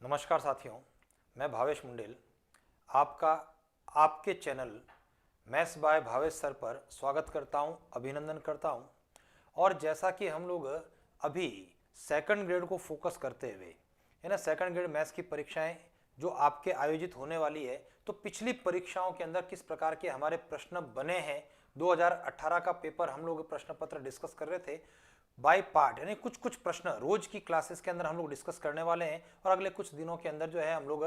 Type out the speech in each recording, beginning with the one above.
नमस्कार साथियों, मैं भावेश मुंडेल आपका आपके channel maths by Bhavesh sir पर स्वागत करता हूं, अभिनंदन करता हूं। और जैसा कि हम लोग अभी सेकंड ग्रेड को फोकस करते हुए है ना, सेकंड ग्रेड मैथ्स की परीक्षाएं जो आपके आयोजित होने वाली है, तो पिछली परीक्षाओं के अंदर किस प्रकार के हमारे प्रश्न बने हैं, 2018 का पेपर हम लोग प्रश्न पत्र डिस्कस कर रहे थे बाय पार्ट, यानी कुछ कुछ प्रश्न रोज की क्लासेस के अंदर हम लोग डिस्कस करने वाले हैं। और अगले कुछ दिनों के अंदर जो है हम लोग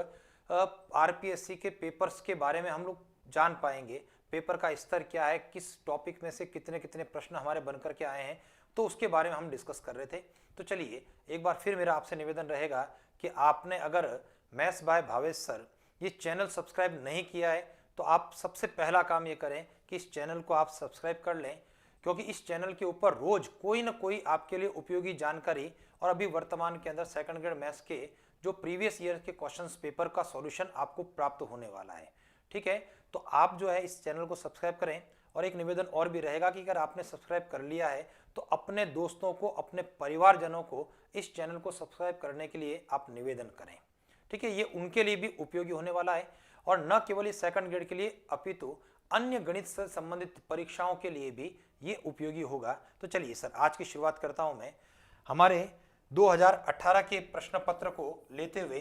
आरपीएससी के पेपर्स के बारे में हम लोग जान पाएंगे, पेपर का स्तर क्या है, किस टॉपिक में से कितने कितने प्रश्न हमारे बनकर के आए हैं, तो उसके बारे में हम डिस्कस कर रहे थे। तो चलिए एक बार फिर मेरा आपसे निवेदन रहेगा कि आपने अगर मैथ्स बाय भावेश सर ये चैनल सब्सक्राइब नहीं किया है तो आप सबसे पहला काम ये करें कि इस चैनल को आप सब्सक्राइब कर लें, क्योंकि इस चैनल के ऊपर रोज कोई ना कोई आपके लिए उपयोगी जानकारी और अभी वर्तमान के अंदर सेकंड ग्रेड मैथ्स के जो प्रीवियस ईयर के क्वेश्चंस पेपर का सॉल्यूशन आपको प्राप्त होने वाला है। ठीक है, तो आप जो है इस चैनल को सब्सक्राइब करें। और एक निवेदन और भी रहेगा कि अगर आपने सब्सक्राइब कर लिया है तो अपने दोस्तों को, अपने परिवारजनों को इस चैनल को सब्सक्राइब करने के लिए आप निवेदन करें। ठीक है, ये उनके लिए भी उपयोगी होने वाला है और न केवल इस सेकंड ग्रेड के लिए अपितु अन्य गणित से संबंधित परीक्षाओं के लिए भी ये उपयोगी होगा। तो चलिए सर, आज की शुरुआत करता हूं मैं हमारे 2018 के प्रश्न पत्र को लेते हुए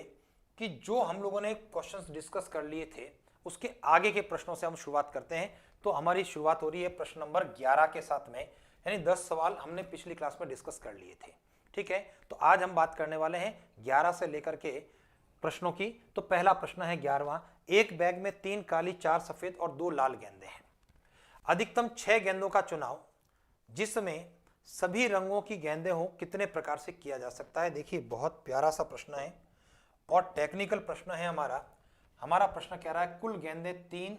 कि जो हम लोगों ने क्वेश्चंस डिस्कस कर लिए थे उसके आगे के प्रश्नों से हम शुरुआत करते हैं। तो हमारी शुरुआत हो रही है प्रश्न नंबर 11 के साथ में, यानी 10 सवाल हमने पिछली क्लास में डिस्कस कर लिए थे। ठीक है, तो आज हम बात करने वाले हैं 11 से लेकर के प्रश्नों की। तो पहला प्रश्न है 11वां, एक बैग में 3 काली, 4 सफेद और 2 लाल गेंदें हैं। अधिकतम 6 गेंदों का चुनाव जिसमें सभी रंगों की गेंदें हो कितने प्रकार से किया जा सकता है। देखिए बहुत प्यारा सा प्रश्न है और टेक्निकल प्रश्न है हमारा। हमारा प्रश्न कह रहा है कुल गेंदें 3,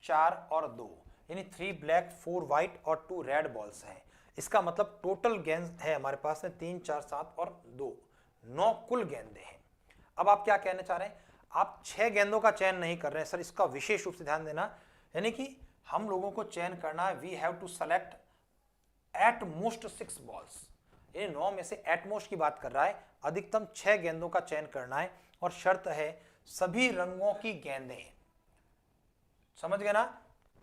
4 और 2, यानी 3 ब्लैक, 4 व्हाइट और 2 रेड बॉल्स हैं। इसका मतलब टोटल गेंद है हमारे पास में 3, 4, 7 और 2, 9 कुल गेंदें हैं। अब आप क्या कहना चाह रहे हैं, आप 6 गेंदों का चयन नहीं कर रहे हैं सर, इसका विशेष रूप से ध्यान देना। यानी कि हम लोगों को चयन करना है, we have to select at most 6 balls, ये 9 में से एट मोस्ट की बात कर रहा है, अधिकतम 6 गेंदों का चयन करना है और शर्त है सभी रंगों की गेंदें। समझ गए ना,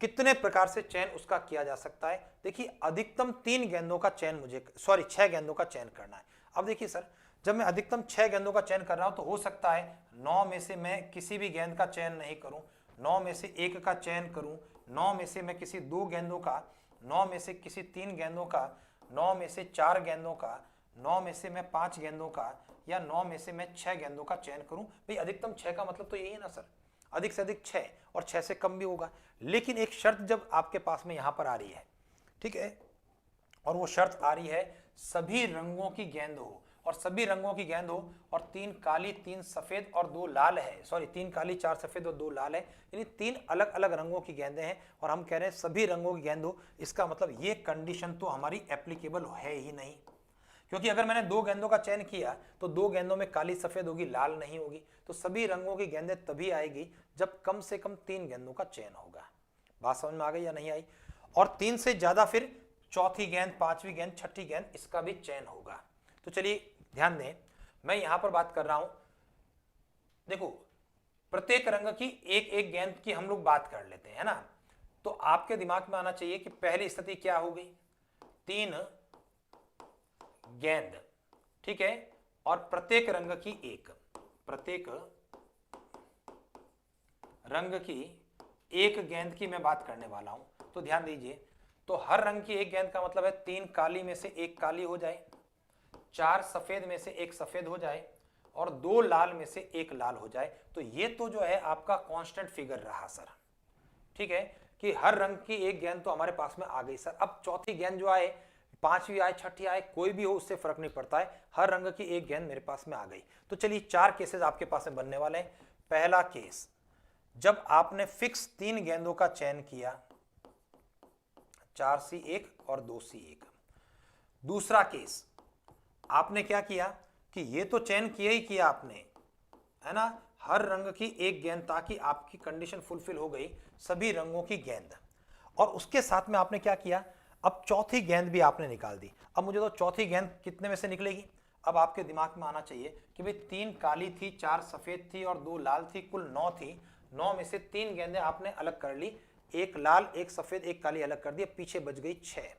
कितने प्रकार से चयन उसका किया जा सकता है। देखिए अधिकतम 3 गेंदों का चयन मुझे 6 गेंदों का चयन करना है। अब देखिए सर, जब मैं अधिकतम 6 गेंदों का चयन कर रहा हूं तो हो सकता है 9 में से मैं किसी भी गेंद का चयन नहीं करूं, 9 में से 1 का चयन करूं, 9 में से मैं किसी 2 गेंदों का, 9 में से किसी 3 गेंदों का, 9 में से 4 गेंदों का, 9 में से मैं 5 गेंदों का, या 9 में से मैं 6 गेंदों का चयन करूं। भाई अधिकतम 6 का मतलब तो यही है ना सर, अधिक से अधिक 6 और 6 से कम भी होगा। लेकिन एक शर्त जब आपके पास में यहां पर आ रही है, ठीक है, और वो शर्त आ रही है सभी रंगों की गेंद हो, और सभी रंगों की गेंद हो और 3 काली, 3 सफेद और 2 लाल है, 3 काली, 4 सफेद और 2 लाल है, यानी 3 अलग अलग रंगों की गेंदें हैं और हम कह रहे हैं सभी रंगों की गेंद हो। इसका मतलब ये कंडीशन तो हमारी एप्लीकेबल है ही नहीं, क्योंकि अगर मैंने 2 गेंदों का चयन किया तो 2 गेंदों में काली सफेद होगी, लाल नहीं होगी। तो सभी रंगों की गेंदें तभी आएगी जब कम से कम 3 गेंदों का चयन होगा। बात समझ में आ गई या नहीं आई। और 3 से ज्यादा फिर चौथी गेंद, 5वीं गेंद, 6ठी गेंद, इसका भी चयन होगा। तो चलिए ध्यान दें, मैं यहां पर बात कर रहा हूं, देखो प्रत्येक रंग की एक एक गेंद की हम लोग बात कर लेते हैं ना। तो आपके दिमाग में आना चाहिए कि पहली स्थिति क्या हो गई, 3 गेंद, ठीक है, और प्रत्येक रंग की एक, प्रत्येक रंग की एक गेंद की मैं बात करने वाला हूं। तो ध्यान दीजिए, तो हर रंग की एक गेंद का मतलब है 3 काली में से एक काली हो जाए, 4 सफेद में से एक सफेद हो जाए और 2 लाल में से एक लाल हो जाए। तो ये तो जो है आपका कांस्टेंट फिगर रहा सर, ठीक है, कि हर रंग की एक गेंद तो हमारे पास में आ गई सर। अब चौथी गेंद जो आए, 5वीं आए, 6ठी आए, कोई भी हो उससे फर्क नहीं पड़ता है, हर रंग की एक गेंद मेरे पास में आ गई। तो चलिए 4 केसेस आपके पास में बनने वाले हैं। पहला केस, जब आपने फिक्स 3 गेंदों का चयन किया, 4C1 और 2C1। दूसरा केस, आपने क्या किया कि ये तो चयन किया ही किया आपने, है ना, हर रंग की एक गेंद, ताकि आपकी कंडीशन फुलफिल हो गई, सभी रंगों की गेंद। और उसके साथ में आपने क्या किया, अब चौथी गेंद भी आपने निकाल दी। अब मुझे तो चौथी गेंद कितने में से निकलेगी, अब आपके दिमाग में आना चाहिए कि भाई 3 काली थी, 4 सफेद थी और 2 लाल थी, कुल 9 थी। 9 में से 3 गेंदें आपने अलग कर ली, एक लाल, एक सफेद, एक काली अलग कर दी, पीछे बच गई 6।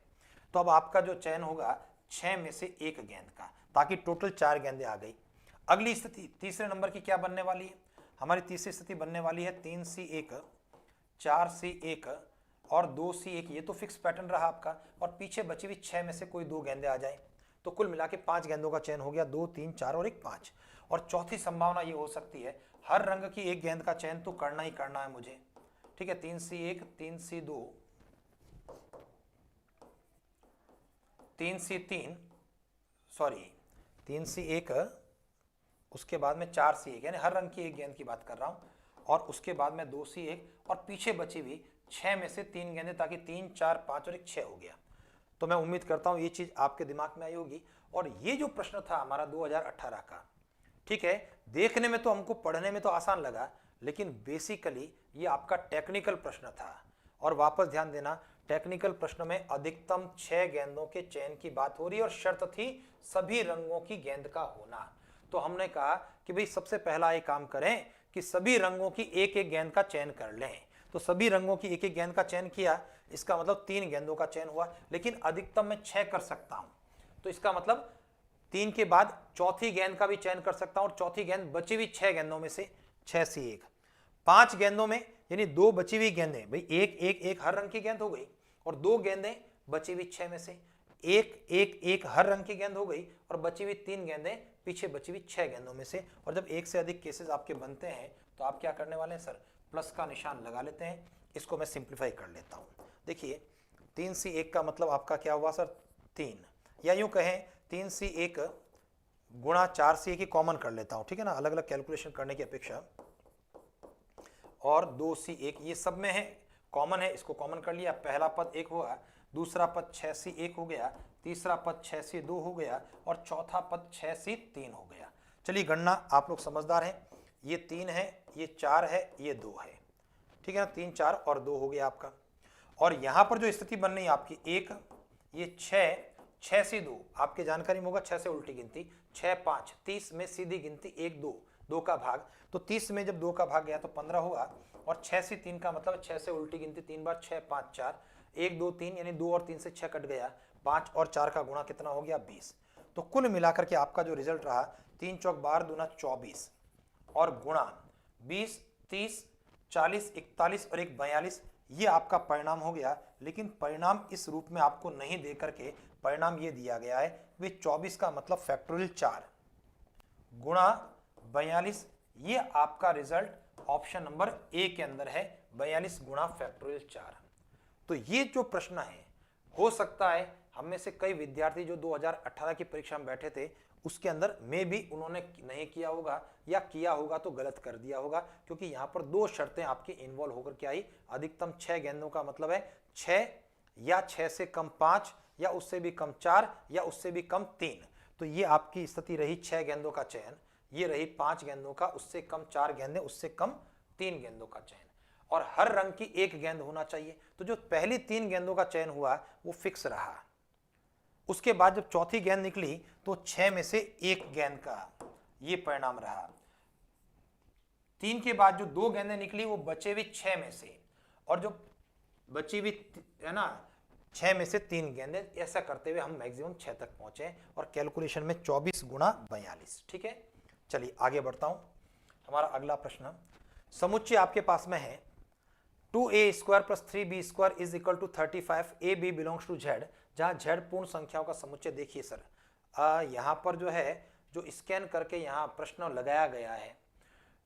तो अब आपका जो चयन होगा 6 में से 1 गेंद का, ताकि टोटल 4 गेंदें आ गई। अगली स्थिति तीसरे नंबर की क्या बनने वाली है? हमारी तीसरी स्थिति बनने वाली है 3C1, 4C1 और 2C1। ये तो फिक्स पैटर्न रहा आपका, और पीछे बची हुई 6 में से कोई 2 गेंदें आ जाए, तो कुल मिला के 5 गेंदों का चयन हो गया, 2, 3, 4 और 1, 5। और चौथी संभावना ये हो सकती है हर रंग की एक गेंद का चयन तो करना ही करना है मुझे, ठीक है। 3C1, 3C2, 3C3, sorry 3C1, उसके बाद में 4C1, यानी हर रंग की एक गेंद की बात कर रहा हूं, और उसके बाद में 2C1 और पीछे बची हुई 6 में से 3 गेंदें, ताकि 3, 4, 5 और 1, 6 हो गया। तो मैं उम्मीद करता हूं ये चीज आपके दिमाग में आई होगी। और ये जो प्रश्न था हमारा 2018 का, ठीक है, देखने में तो हमको पढ़ने में तो आसान लगा, लेकिन बेसिकली ये आपका टेक्निकल प्रश्न था। और वापस ध्यान देना, टेक्निकल प्रश्न में अधिकतम 6 गेंदों के चयन की बात हो रही है और शर्त थी सभी रंगों की गेंद का होना। तो हमने कहा कि भाई सबसे पहला एक काम करें कि सभी रंगों की एक एक गेंद का चयन कर लें। तो सभी रंगों की एक एक गेंद का चयन किया, इसका मतलब 3 गेंदों का चयन हुआ, लेकिन अधिकतम मैं 6 कर सकता हूं। तो इसका मतलब 3 के बाद चौथी गेंद का भी चयन कर सकता हूं, और चौथी गेंद बची हुई 6 गेंदों में से 6C1। 5 गेंदों में यानी 2 बची हुई गेंदें, भाई एक एक एक हर रंग की गेंद हो गई, और 2 गेंदें बची हुई 6 में से एक एक एक हर रंग की गेंद हो गई, और बची हुई 3 गेंदें पीछे बची हुई 6 गेंदों में से। और जब एक से अधिक केसेस आपके बनते हैं तो आप क्या करने वाले हैं सर, प्लस का निशान लगा लेते हैं। इसको मैं सिंप्लीफाई कर लेता हूं। देखिए 3C1 का मतलब आपका क्या हुआ सर, 3, या यूं कहें 3C1 गुणा 4C1 की कॉमन कर लेता हूं, ठीक है ना, अलग अलग कैलकुलेशन करने की अपेक्षा। और 2C1 ये सब में है, कॉमन है, इसको कॉमन कर लिया, पहला पद 1 हुआ, दूसरा पद 6C1 हो गया, तीसरा पद 6C2 हो गया, और चौथा पद 6C3 हो गया। चलिए गणना, आप लोग समझदार हैं, ये 3 है, ये 4 है, ये 2 है, ठीक है ना, 3, 4 और 2 हो गया आपका। और यहां पर जो स्थिति बन रही है आपकी 1, ये 6C2 आपके जानकारी में होगा 6 से उल्टी गिनती, 6, 5, 30 में सीधी गिनती 1, 2, 2 का भाग, तो 30 में जब 2 का भाग गया तो 15 होगा। और 6C3 का मतलब 6 से उल्टी गिनती 3 बार, 6, 5, 4, 1, 2, 3, यानी 2 और 3 से 6 कट गया, 5 और 4 का गुणा कितना हो गया, 20। तो कुल मिलाकर के आपका जो रिजल्ट रहा 3 चौक 12 दूना 24, और गुणा 20, 30, 40, 41 और 1, 42, ये आपका परिणाम हो गया। लेकिन परिणाम इस रूप में आपको नहीं दे करके परिणाम ये दिया गया है, वे 24 का मतलब फैक्टोरियल 4 गुणा 42, ये आपका रिजल्ट ऑप्शन नंबर ए के अंदर है, 42 गुणा फैक्टोरियल 4। तो ये जो प्रश्न है, हो सकता है हम में से कई विद्यार्थी जो 2018 की परीक्षा में बैठे थे उसके अंदर में भी उन्होंने नहीं किया होगा, या किया होगा तो गलत कर दिया होगा, क्योंकि यहां पर 2 शर्तें आपकी इन्वॉल्व होकर के आई। अधिकतम 6 गेंदों का मतलब है 6, या 6 से कम 5, या उससे भी कम 4, या उससे भी कम 3। तो ये आपकी स्थिति रही 6 गेंदों का चयन, ये रही 5 गेंदों का, उससे कम 4 गेंदें, उससे कम 3 गेंदों का चयन, और हर रंग की 1 गेंद होना चाहिए। तो जो पहली 3 गेंदों का चयन हुआ वो फिक्स रहा। उसके बाद जब चौथी गेंद निकली तो 6 में से 1 गेंद का ये परिणाम रहा। 3 के बाद जो 2 गेंदें निकली वो बचे हुए 6 में से, और जो बची हुई है ना 6 में से 3 गेंदें, ऐसा करते हुए हम मैक्सिमम 6 तक पहुंचे, और कैलकुलेशन में 24 गुणा 42, ठीक है। चलिए आगे बढ़ता हूं। हमारा अगला प्रश्न, समुच्चय आपके पास में है 2a² + 3b² is equal to 35, ab belongs to z, जहां z पूर्ण संख्याओं का समुच्चय। देखिए सर, यहां पर जो है, जो स्कैन करके यहां प्रश्न लगाया गया है,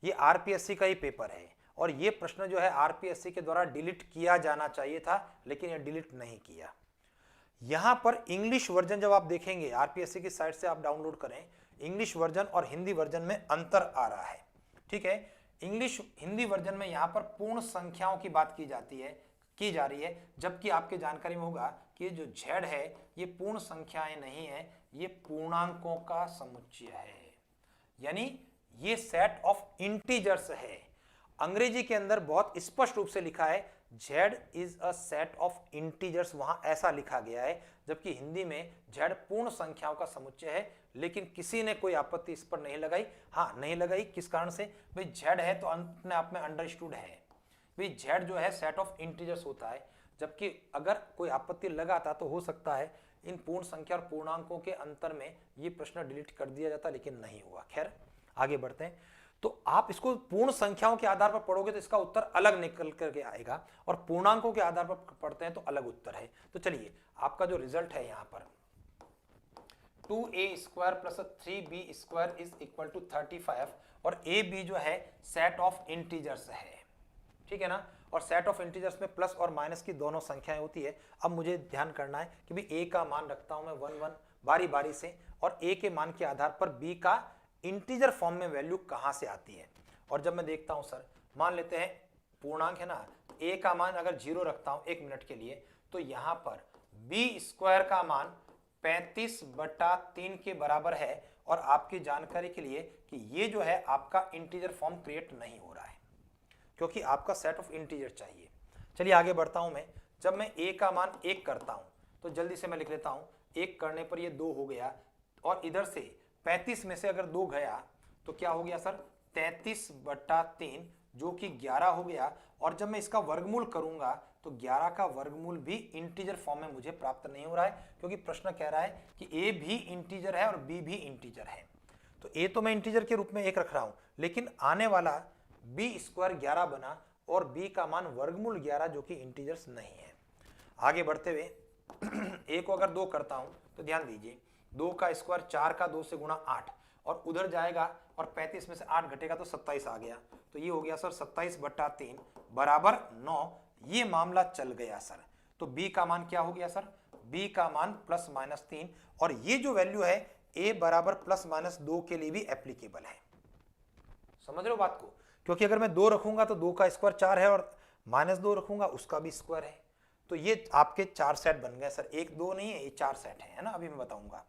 ये आरपीएससी का ही पेपर है, और ये प्रश्न जो है आरपीएससी के द्वारा डिलीट किया जाना चाहिए था, लेकिन ये डिलीट नहीं किया। यहां पर इंग्लिश वर्जन जब आप देखेंगे, आरपीएससी की साइट से आप डाउनलोड करें, इंग्लिश वर्जन और हिंदी वर्जन में अंतर आ रहा है, ठीक है। हिंदी वर्जन में यहां पर पूर्ण संख्याओं की बात की जा रही है, जबकि आपके जानकारी में होगा कि ये जो z है ये पूर्ण संख्याएं नहीं है, ये पूर्णांकों का समुच्चय है, यानी ये सेट ऑफ इंटीजर्स है। अंग्रेजी के अंदर बहुत स्पष्ट रूप से लिखा है z is a set of integers, वहां ऐसा लिखा गया है, जबकि हिंदी में z पूर्ण संख्याओं का समुच्चय है। लेकिन किसी ने कोई आपत्ति इस पर नहीं लगाई। हाँ, नहीं लगाई किस कारण से? भाई z है तो अपने आप में अंडरस्टूड है, भाई z जो है सेट ऑफ इंटीजर्स होता है। जबकि अगर कोई आपत्ति लगाता तो हो सकता है इन पूर्ण संख्या और पूर्णांकों के अंतर में ये प्रश्न डिलीट कर दिया जाता, लेकिन नहीं हुआ। खैर आगे बढ़ते हैं। तो आप इसको पूर्ण संख्याओं के आधार पर पढ़ोगे तो इसका उत्तर अलग निकल करके आएगा, और पूर्णांकों के आधार पर पढ़ते हैं तो अलग उत्तर है। तो चलिए, आपका जो रिजल्ट है यहाँ पर 2a square plus 3b square is equal to 35, और a b जो है सेट ऑफ इंटीजर्स है, ठीक है ना। और सेट ऑफ इंटीजर्स में प्लस और माइनस की दोनों संख्याएं होती है। अब मुझे ध्यान करना है कि भाई a का मान रखता हूं मैं 1 1 बारी बारी से, और a के मान के आधार पर b का इंटीजर फॉर्म में वैल्यू कहां से आती है। और जब मैं देखता हूं सर, मान लेते हैं पूर्णांक है ना, a का मान अगर 0 रखता हूं 1 मिनट के लिए, तो यहां पर b स्क्वायर का मान 35/3 के बराबर है। और आपकी जानकारी के लिए कि ये जो है आपका इंटीजर फॉर्म क्रिएट नहीं हो रहा है, क्योंकि आपका सेट ऑफ इंटीजर चाहिए। चलिए आगे बढ़ता हूं मैं। जब मैं a का मान 1 करता हूं तो जल्दी से मैं लिख लेता हूं, 1 करने पर ये 2 हो गया, और इधर से 35 में से अगर 2 गया तो क्या हो गया सर, 33/3 जो कि 11 हो गया। और जब मैं इसका वर्गमूल करूंगा तो 11 का वर्गमूल भी इंटीजर फॉर्म में मुझे प्राप्त नहीं हो रहा है, क्योंकि प्रश्न कह रहा है कि a भी इंटीजर है और b भी इंटीजर है। तो a तो मैं इंटीजर के रूप में 1 रख रहा हूं, लेकिन आने वाला b स्क्वायर 11 बना, और b का मान वर्गमूल 11 जो कि इंटीजर्स नहीं है। आगे बढ़ते हुए a को अगर 2 करता हूं तो ध्यान दीजिए, 2 का स्क्वायर 4 का 2 से गुणा 8, और उधर जाएगा और 35 में से 8 घटेगा तो 27 आ गया। तो ये हो गया सर 27/3 बराबर 9। ये मामला चल गया सर। तो b का मान क्या हो गया सर, b का मान ±3, और ये जो वैल्यू है a बराबर ±2 के लिए भी एप्लीकेबल है। समझ रहे हो बात को? क्योंकि अगर मैं 2 रखूंगा तो 2 का स्क्वायर 4 है, और -2 रखूंगा उसका भी स्क्वायर है। तो ये आपके 4 सेट बन गए सर, 1 2 नहीं है, ये 4 सेट है ना, अभी मैं बताऊंगा।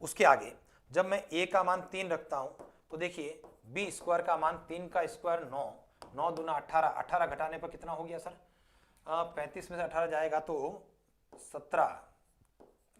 उसके आगे जब मैं a का मान 3 रखता हूं तो देखिए b स्क्वायर का मान 3 का स्क्वायर 9, 9 दूना 18, 18 घटाने पर कितना हो गया सर, 35 में से 18 जाएगा तो 17,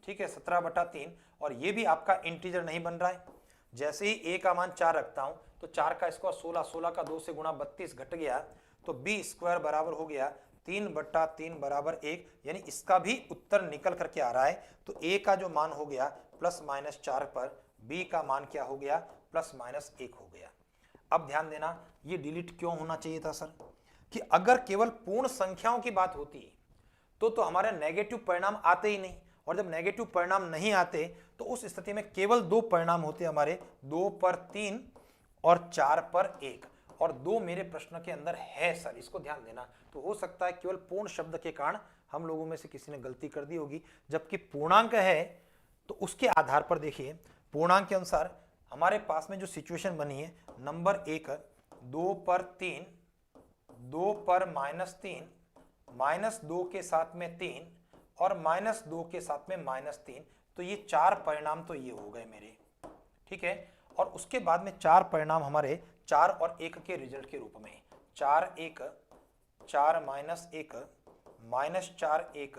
ठीक है, 17/3, और ये भी आपका इंटीजर नहीं बन रहा है। जैसे ही a का मान 4 रखता हूं तो 4 का स्क्वायर 16, 16 का 2 से गुणा 32 घट गया, तो b स्क्वायर बराबर हो गया 3/3 बराबर 1, यानी इसका भी उत्तर निकल करके आ रहा है। तो a का जो मान हो गया +-4 पर, b का मान क्या हो गया, +-1 हो गया। अब ध्यान देना, ये डिलीट क्यों होना चाहिए था सर, कि अगर केवल पूर्ण संख्याओं की बात होती तो हमारे नेगेटिव परिणाम आते ही नहीं, और जब नेगेटिव परिणाम नहीं आते तो उस स्थिति में केवल 2 परिणाम होते हमारे, 2 पर 3 और 4 पर 1, और 2 मेरे प्रश्न के अंदर है सर, इसको ध्यान देना। तो हो सकता है केवल पूर्ण शब्द के कारण हम लोगों में से किसी ने गलती कर दी होगी, जबकि पूर्णांक है तो उसके आधार पर देखिए, पूर्णांक के अनुसार हमारे पास में जो सिचुएशन बनी है, नंबर 1 2 पर 3, 2 पर -3, -2 के साथ में 3, और -2 के साथ में -3, तो ये 4 परिणाम तो ये हो गए मेरे, ठीक है। और उसके बाद में 4 परिणाम हमारे 4 और 1 के रिजल्ट के रूप में, 4 1, 4 -1, -4 1,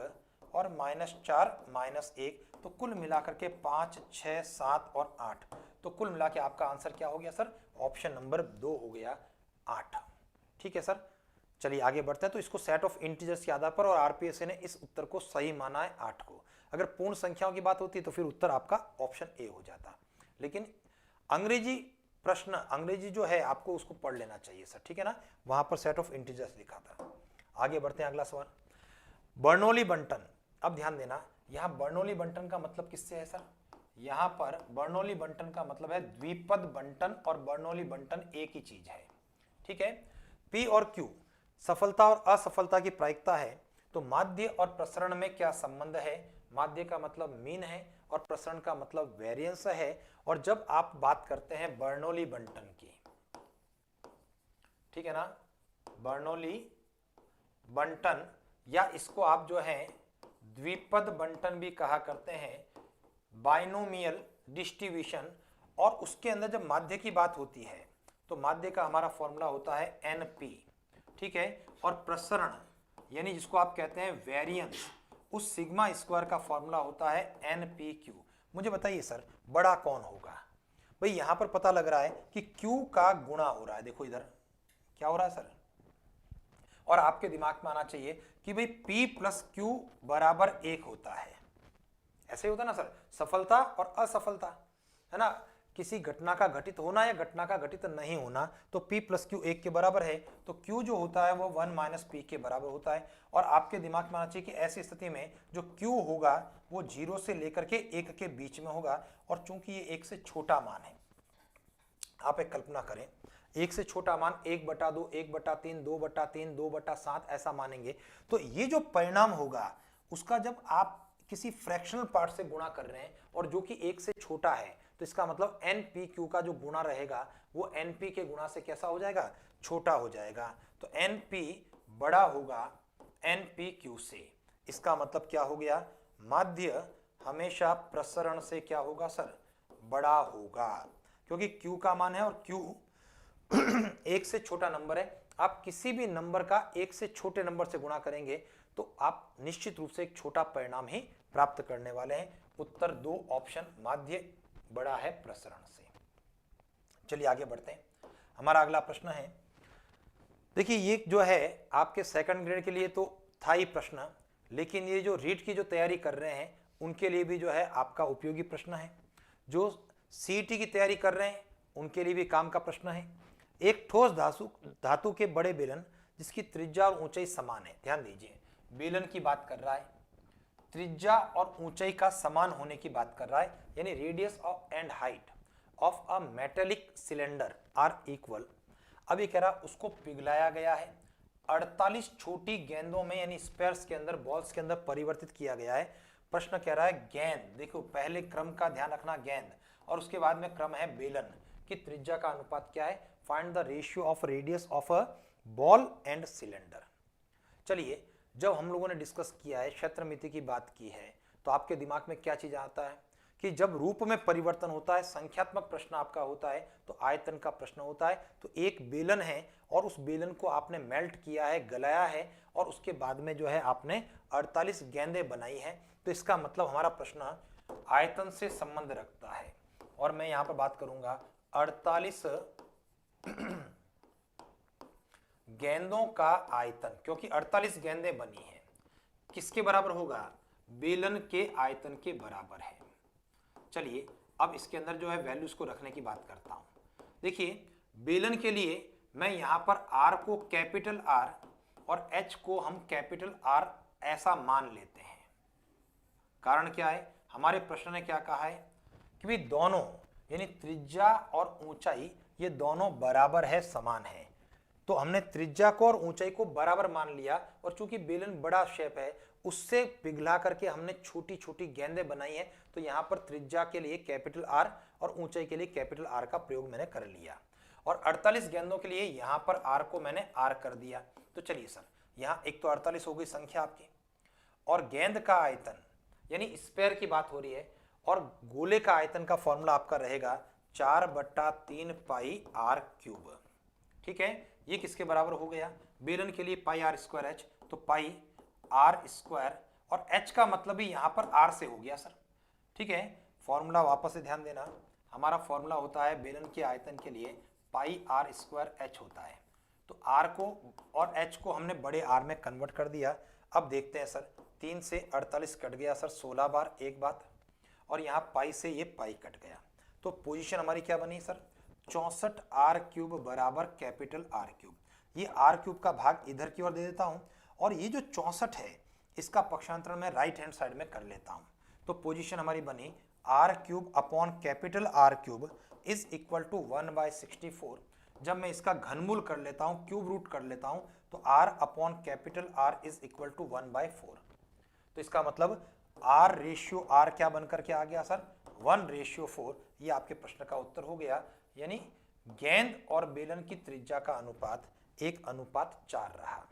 और -4 -1, तो कुल मिलाकर के 5 6 7 और 8, तो कुल मिला के आपका आंसर क्या हो गया सर, ऑप्शन नंबर 2 हो गया 8, ठीक है सर। चलिए आगे बढ़ते हैं। तो इसको सेट ऑफ इंटीजर्स के आधार पर, और आरपीएसए ने इस उत्तर को सही माना है 8 को। अगर पूर्ण संख्याओं की बात होती तो फिर उत्तर आपका ऑप्शन ए हो जाता, लेकिन अंग्रेजी प्रश्न, अंग्रेजी जो है आपको उसको पढ़ लेना चाहिए सर, ठीक है ना, वहां पर सेट ऑफ इंटीजर्स लिखा था। आगे बढ़ते हैं, अगला सवाल, बर्नौली बंटन। अब ध्यान देना, यहां बर्नौली बंटन का मतलब किससे है सर, यहां पर बर्नौली बंटन का मतलब है द्विपद बंटन, और बर्नौली बंटन एक ही चीज है, ठीक है। पी और क्यू सफलता और असफलता की प्रायिकता है, तो माध्य और प्रसरण में क्या संबंध है, माध्य का मतलब मीन है और प्रसरण का मतलब वेरिएंस है। और जब आप बात करते हैं बर्नौली बंटन की, ठीक है ना, बर्नौली बंटन, या इसको आप जो है द्विपद बंटन भी कहा करते हैं, बाइनोमियल डिस्ट्रीब्यूशन, और उसके अंदर जब माध्य की बात होती है तो माध्य का हमारा फॉर्मूला होता है NP, ठीक है। और प्रसरण यानी जिसको आप कहते हैं वेरिएंस, उस सिग्मा स्क्वायर का फॉर्मूला होता है NPQ। मुझे बताइए सर बड़ा कौन होगा? भाई यहां पर पता लग रहा है कि Q का गुणा हो रहा है, देखो इधर क्या हो रहा है सर, और आपके दिमाग में आना चाहिए कि भाई P प्लस Q बराबर 1 होता है। ऐसे ही होता ना सर, सफलता और असफलता, है ना, किसी घटना का घटित होना या घटना का घटित नहीं होना, तो P प्लस Q 1 के बराबर है, तो Q जो होता है वो 1 माइनस P के बराबर होता है। और आपके दिमाग में आना चाहिए कि ऐसी स्थिति में जो Q होगा वो 0 से लेकर के 1 के बीच में होगा, और चूंकि ये 1 से छोटा मान है, आप एक कल्पना करें, 1 से छोटा मान 1/2, 1/3, 2/3, 2/7 ऐसा मानेंगे, तो ये जो परिणाम होगा उसका जब आप किसी फ्रैक्शनल पार्ट से गुणा कर रहे हैं और जो कि 1 से छोटा है, तो इसका मतलब NPQ का जो गुणा रहेगा वो NP के गुणा से कैसा हो जाएगा, छोटा हो जाएगा। तो NP बड़ा होगा NPQ से। इसका मतलब क्या हो गया, माध्य हमेशा प्रसरण से क्या होगा सर, बड़ा होगा, क्योंकि Q का मान है और Q 1 से छोटा नंबर है। आप किसी भी नंबर का 1 से छोटे नंबर से गुणा करेंगे तो आप निश्चित रूप से एक छोटा परिणाम ही प्राप्त करने वाले हैं। उत्तर 2 ऑप्शन, माध्य बड़ा है प्रसरण से। चलिए आगे बढ़ते हैं। हमारा अगला प्रश्न है, देखिए ये जो है आपके सेकंड ग्रेड के लिए तो था ही प्रश्न, लेकिन ये जो रीट की जो तैयारी कर रहे हैं उनके लिए भी जो है आपका उपयोगी प्रश्न है। जो सीईटी की तैयारी कर रहे हैं उनके लिए भी काम का प्रश्न है। एक ठोस धातु के बड़े बेलन जिसकी त्रिज्या और ऊंचाई समान है, ध्यान दीजिए बेलन की बात कर रहा है, त्रिज्या और ऊंचाई का समान होने की बात कर रहा है, यानी radius of and height of a metallic cylinder are equal. अब ये कह रहा उसको पिघलाया गया है, 48 छोटी गेंदों में यानी स्पेयर्स के अंदर, बॉल्स के अंदर परिवर्तित किया गया है। प्रश्न कह रहा है गेंद, देखो पहले क्रम का ध्यान रखना, गेंद, और उसके बाद में क्रम है बेलन की त्रिज्या का अनुपात क्या है, find the ratio of radius of a ball and cylinder. चलिए जब हम लोगों ने डिस्कस किया है, क्षेत्रमिति की बात की है, तो आपके दिमाग में क्या चीज आता है कि जब रूप में परिवर्तन होता है, संख्यात्मक प्रश्न आपका होता है, तो आयतन का प्रश्न होता है। तो एक बेलन है और उस बेलन को आपने मेल्ट किया है, गलाया है, और उसके बाद में जो है आपने 48 गेंदें बनाई हैं, तो इसका मतलब हमारा प्रश्न आयतन से संबंध रखता है। और मैं यहां पर बात करूंगा 48 गेंदों का आयतन, क्योंकि 48 गेंदें बनी हैं, किसके बराबर होगा, बेलन के आयतन के बराबर है। चलिए अब इसके अंदर जो है वैल्यूज को रखने की बात करता हूं। देखिए बेलन के लिए मैं यहां पर R को कैपिटल R और H को हम कैपिटल R ऐसा मान लेते हैं। कारण क्या है, हमारे प्रश्न ने क्या कहा है कि भी दोनों यानी त्रिज्या और ऊंचाई ये दोनों बराबर है, समान है, तो हमने त्रिज्या को और ऊंचाई को बराबर मान लिया, और चूंकि बेलन बड़ा शेप है उससे पिघला करके हमने छोटी छोटी गेंदें बनाई हैं, तो यहां पर त्रिज्या के लिए कैपिटल R और ऊंचाई के लिए कैपिटल R का प्रयोग मैंने कर लिया, और 48 गेंदों के लिए यहां पर R को मैंने R कर दिया। तो चलिए सर यहां एक तो 48 हो गई संख्या आपकी, और गेंद का आयतन यानी स्पेयर की बात हो रही है, और गोले का आयतन का फॉर्मूला आपका रहेगा 4/3 पाई R क्यूब, ठीक है। ये किसके बराबर हो गया, बेलन के लिए पाई R स्क्वायर H, तो पाई R स्क्वायर, और H का मतलब ही यहां पर R से हो गया सर, ठीक है। फॉर्मूला वापस से ध्यान देना, हमारा फॉर्मूला होता है बेलन के आयतन के लिए पाई R स्क्वायर H होता है, तो R को और H को हमने बड़े R में कन्वर्ट कर दिया। अब देखते हैं सर 3 से 48 कट गया सर 16 बार, एक बात, और यहाँ पाई से ये पाई कट गया, तो पोजीशन हमारी क्या बनी सर, 64 R क्यूब बराबर कैपिटल R क्यूब। ये R क्यूब का भाग इधर की ओर दे देता हूं, और ये जो 64 है इसका पक्षांतरण मैं राइट हैंड साइड में कर लेता हूं, तो पोजीशन हमारी बनी R cube upon capital R cube is equal to 1/64। जब मैं इसका घनमूल कर लेता हूं, क्यूब रूट कर लेता हूं, तो R upon capital R is equal to 1/4। तो इसका मतलब R रेशियो R क्या बनकर के आ गया सर, 1/4। ये आपके प्रश्न का उत्तर हो गया, यानी गेंद और बेलन की त्रिज्या का अनुपात 1:4 रहा,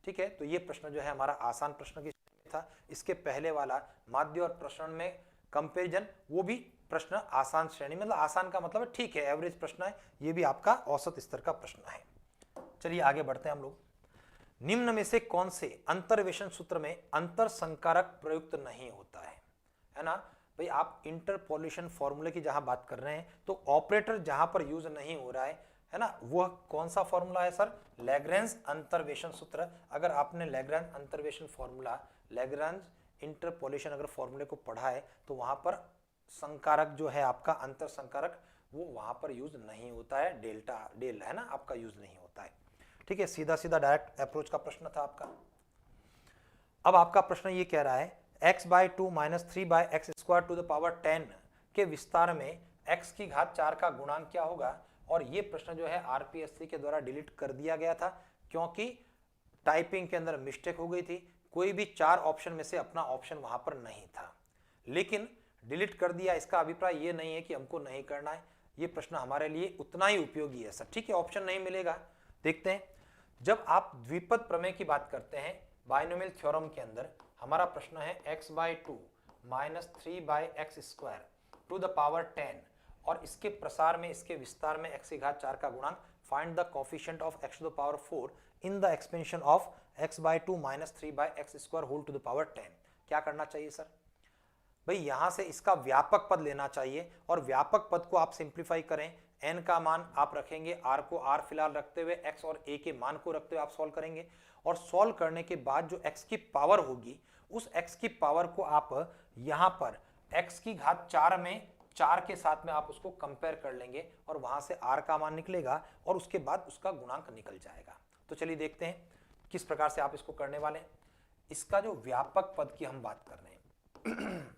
ठीक है। तो ये प्रश्न जो है हमारा आसान प्रश्न की था। इसके पहले वाला माध्य और प्रसरण में कंपैरिजन, वो भी प्रश्न आसान श्रेणी, मतलब आसान का मतलब है ठीक है, एवरेज प्रश्न है, ये भी आपका औसत स्तर का प्रश्न है। चलिए आगे बढ़ते हैं हम लोग। निम्न में से कौन से अंतर्वेशन सूत्र में अंतर संकारक प्रयुक्त नहीं होता है ना भाई। आप इंटरपोलेशन फॉर्मूले की जहां बात कर रहे हैं तो ऑपरेटर जहां पर यूज नहीं हो रहा है ना, वह कौन सा फॉर्मूला है सर? लैग्रेंज अंतर्वेशन सूत्र। अगर आपने लैग्रेंज अंतर्वेशन फॉर्मूला, लैग्रेंज इंटरपोलेशन अगर फॉर्मूले को पढ़ा है तो वहां पर संकारक जो है आपका अंतर संकारक वो वहां पर यूज नहीं होता है, डेल्टा डेल है ना आपका यूज नहीं होता है। ठीक है, सीधा सीधा डायरेक्ट अप्रोच का प्रश्न था आपका। अब आपका प्रश्न ये कह रहा है x/2 - 3/x² to the power 10 के विस्तार में x की घात 4 का गुणांक क्या होगा। और ये प्रश्न जो है आरपीएससी के द्वारा डिलीट कर दिया गया था क्योंकि टाइपिंग के अंदर मिस्टेक हो गई थी, कोई भी 4 ऑप्शन में से अपना ऑप्शन वहां पर नहीं था, लेकिन डिलीट कर दिया। इसका अभिप्राय ये नहीं है कि हमको नहीं करना है, ये प्रश्न हमारे लिए उतना ही उपयोगी है सर। ठीक है, ऑप्शन नहीं मिलेगा। देखते हैं, जब आप द्विपद प्रमेय की बात करते हैं बाइनोमियल थ्योरम के अंदर, हमारा प्रश्न है x/2 - 3/x² to the power 10 और इसके प्रसार में, इसके विस्तार में x की घात 4 का गुणांक, find the coefficient of x to the power 4 in the expansion of x/2 - 3/x² whole to the power 10। क्या करना चाहिए सर भाई? यहां से इसका व्यापक पद लेना चाहिए और व्यापक पद को आप सिंप्लीफाई करें। n का मान आप रखेंगे, r को r फिलहाल रखते हुए, x और a के मान को रखते हुए आप सॉल्व करेंगे और सॉल्व करने के बाद जो x की पावर होगी उस x की पावर को आप यहां पर x की घात 4 में 4 के साथ में आप उसको कंपेयर कर लेंगे और वहां से r का मान निकलेगा और उसके बाद उसका गुणांक निकल जाएगा। तो चलिए देखते हैं किस प्रकार से आप इसको करने वाले हैं। इसका जो व्यापक पद की हम बात कर रहे हैं